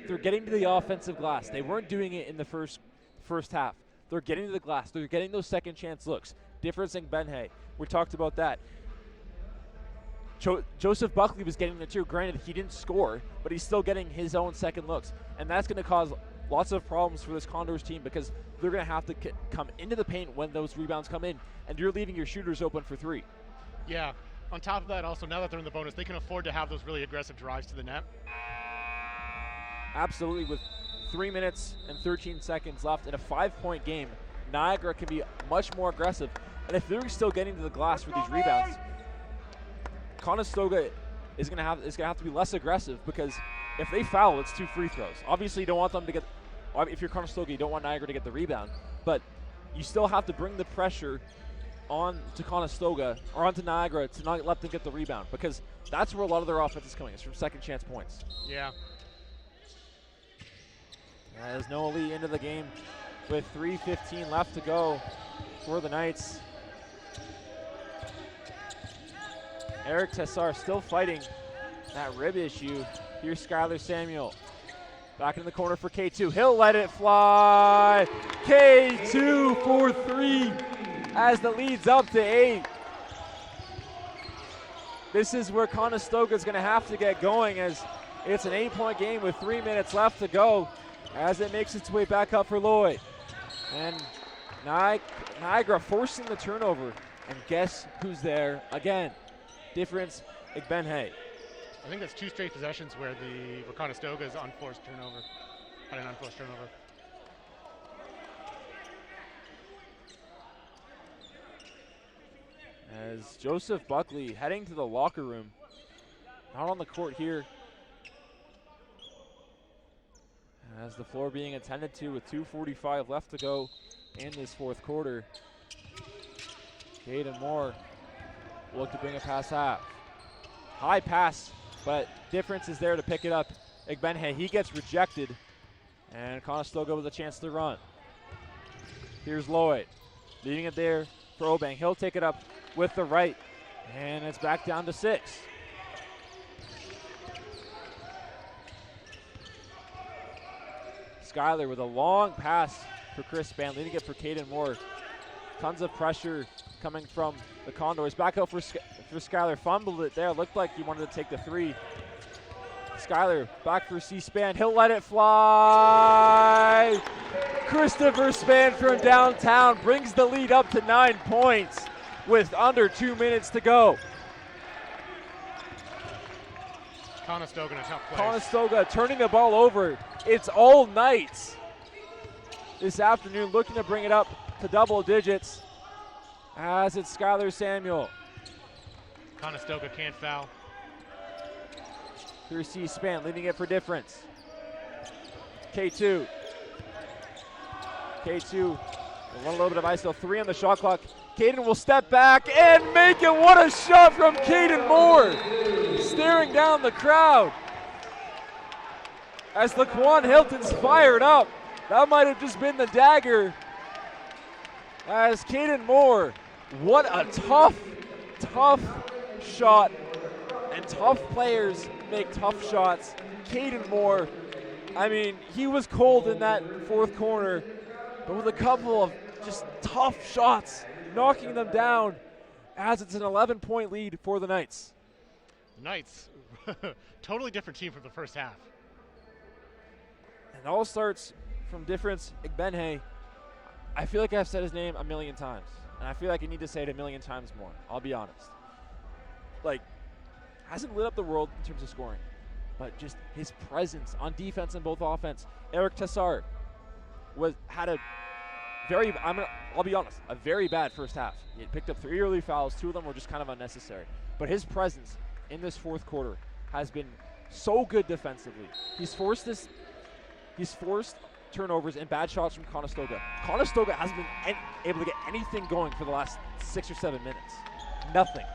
they're getting to the offensive glass. They weren't doing it in the first half. They're getting to the glass. They're getting those second chance looks. Difference in Benhay. We talked about that. Joseph Buckley was getting the two. Granted, he didn't score, but he's still getting his own second looks. And that's going to cause lots of problems for this Condors team because they're going to have to come into the paint when those rebounds come in, and you're leaving your shooters open for three. Yeah. On top of that, also, now that they're in the bonus, they can afford to have those really aggressive drives to the net. Absolutely. With 3 minutes and 13 seconds left in a 5-point game, Niagara can be much more aggressive. And if they're still getting to the glass for these rebounds, Conestoga is going to have to be less aggressive, because if they foul, it's 2 free throws. Obviously, you don't want them to get. If you're Conestoga, you don't want Niagara to get the rebound, but you still have to bring the pressure on to Conestoga or onto Niagara to not let them get the rebound, because that's where a lot of their offense is coming. It's from second chance points. Yeah. As Noah Lee into the game with 3:15 left to go for the Knights. Eric Tessar still fighting that rib issue. Here's Skylar Samuel. Back in the corner for K2. He'll let it fly. K2 for 3 as the lead's up to 8. This is where Conestoga is going to have to get going, as it's an 8-point game with 3 minutes left to go as it makes its way back up for Lloyd. And Niagara forcing the turnover. And guess who's there again? Difference, Igbenhe. I think that's 2 straight possessions where Conestoga is unforced turnover. Had an unforced turnover. As Joseph Buckley heading to the locker room. Not on the court here. As the floor being attended to with 2:45 left to go in this fourth quarter. Caden Moore look to bring a pass half. High pass, but Difference is there to pick it up. Igbenhe, he gets rejected, and Conestoga with a chance to run. Here's Lloyd, leaving it there for Obang. He'll take it up with the right, and it's back down to 6. Skyler with a long pass for Chris Span, leading it for Caden Moore. Tons of pressure coming from the Condors. Back out for Skyler, fumbled it there. Looked like he wanted to take the 3. Skyler back for C-Span. He'll let it fly. Christopher Span from downtown brings the lead up to 9 points with under 2 minutes to go. Conestoga in a tough place. Conestoga turning the ball over. It's all Knights this afternoon, looking to bring it up to double digits as it's Skylar Samuel. Conestoga can't foul. Here's C-Span leading it for difference. K2. K2, a little bit of ISO, 3 on the shot clock. Caden will step back and make it. What a shot from Caden Moore. Staring down the crowd as Laquan Hilton's fired up. That might have just been the dagger. As Caden Moore, what a tough shot. And tough players make tough shots. Caden Moore, I mean, he was cold in that fourth corner, but with a couple of just tough shots, knocking them down as it's an 11-point lead for the Knights. Knights, totally different team from the first half. And it all starts from difference. Igbenhe, I feel like I've said his name a million times, and I feel like I need to say it a million times more. I'll be honest. Like, hasn't lit up the world in terms of scoring, but just his presence on defense and both offense. Eric Tassar had a very, I'll be honest, a very bad first half. He had picked up 3 early fouls. 2 of them were just kind of unnecessary. But his presence in this fourth quarter has been so good defensively. He's forced turnovers and bad shots from Conestoga. Conestoga hasn't been able to get anything going for the last 6 or 7 minutes. Nothing.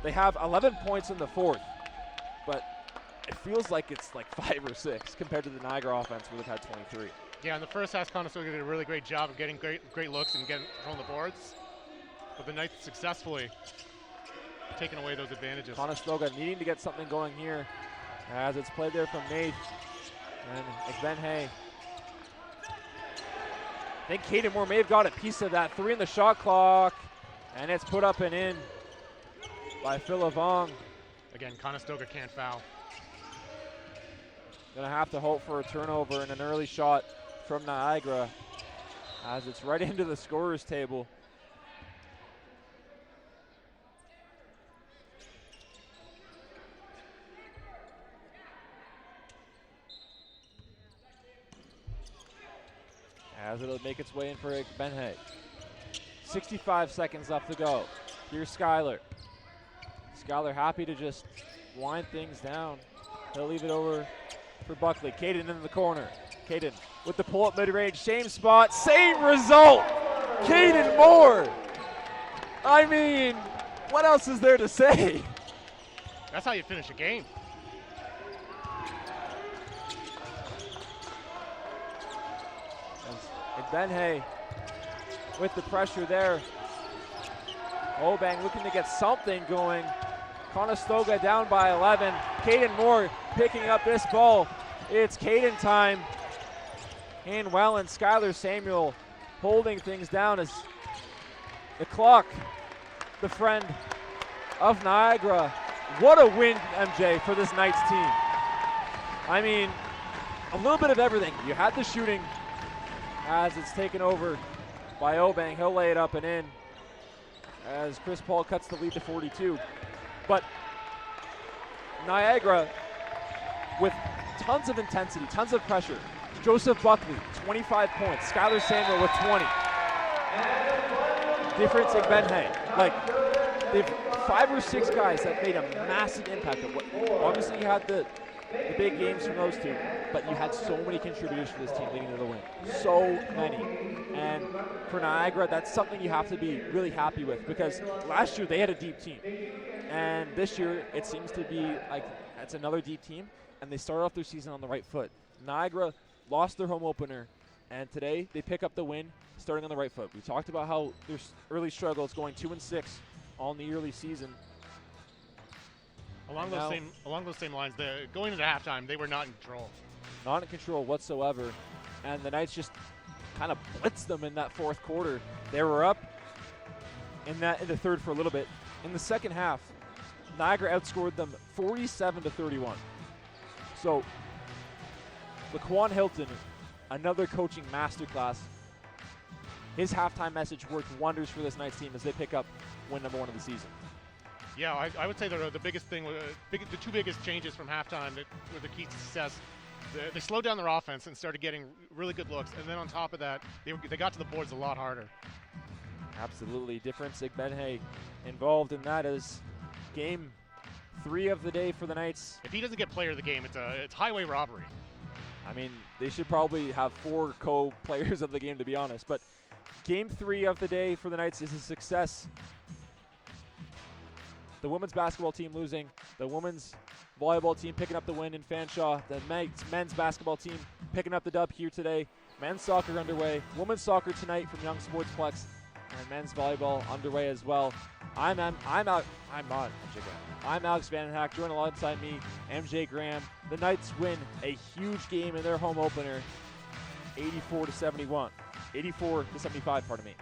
They have 11 points in the fourth, but it feels like it's like 5 or 6 compared to the Niagara offense where they've had 23. Yeah, in the first half, Conestoga did a really great job of getting great looks and getting on the boards. But the Knights successfully taking away those advantages. Conestoga needing to get something going here as it's played there from Nate and Igbenhe. I think Caden Moore may have got a piece of that. 3 in the shot clock, and it's put up and in by Philavong. Again, Conestoga can't foul. Gonna have to hope for a turnover and an early shot from Niagara as it's right into the scorer's table. As it'll make its way in for Benhay. 65 seconds left to go. Here's Skyler. Skyler happy to just wind things down. He'll leave it over for Buckley. Caden in the corner. Caden with the pull-up mid-range. Same spot, same result. Caden Moore. I mean, what else is there to say? That's how you finish a game. Benhay with the pressure there. Obang looking to get something going. Conestoga down by 11. Caden Moore picking up this ball. It's Caden time. Hanwell and Skylar Samuel holding things down as the clock, the friend of Niagara. What a win, MJ, for this Knights team. I mean, a little bit of everything. You had the shooting, as it's taken over by Obang. He'll lay it up and in as Chris Paul cuts the lead to 42. But Niagara with tons of intensity, tons of pressure. Joseph Buckley, 25 points. Skylar Samuel with 20. Difference in Benhay. Like, they've 5 or 6 guys that made a massive impact. Obviously, you had the big games from those 2, but you had so many contributors for this team leading to the win. So many. And for Niagara, that's something you have to be really happy with, because last year they had a deep team. And this year it seems to be like it's another deep team, and they started off their season on the right foot. Niagara lost their home opener, and today they pick up the win starting on the right foot. We talked about how there's early struggles going 2-6 on the early season. Along those same lines, going into halftime, they were not in control. Not in control whatsoever, and the Knights just kind of blitzed them in that fourth quarter. They were up in the third for a little bit. In the second half, Niagara outscored them 47-31. So, Laquan Hilton, another coaching masterclass. His halftime message worked wonders for this Knights team as they pick up win number 1 of the season. Yeah, I would say the biggest thing, the two biggest changes from halftime that were the key to success. They slowed down their offense and started getting really good looks, and then on top of that, they got to the boards a lot harder. Absolutely. Different Sigbenhe involved in that as game 3 of the day for the Knights. If he doesn't get player of the game, it's highway robbery. I mean, they should probably have 4 co-players of the game, to be honest. But game 3 of the day for the Knights is a success. The women's basketball team losing, the women's volleyball team picking up the win in Fanshawe, the men's basketball team picking up the dub here today. Men's soccer underway, women's soccer tonight from Young Sportsplex, and men's volleyball underway as well. I'm Alex Vandenhack, joined alongside me, MJ Graham. The Knights win a huge game in their home opener, 84-75, pardon me.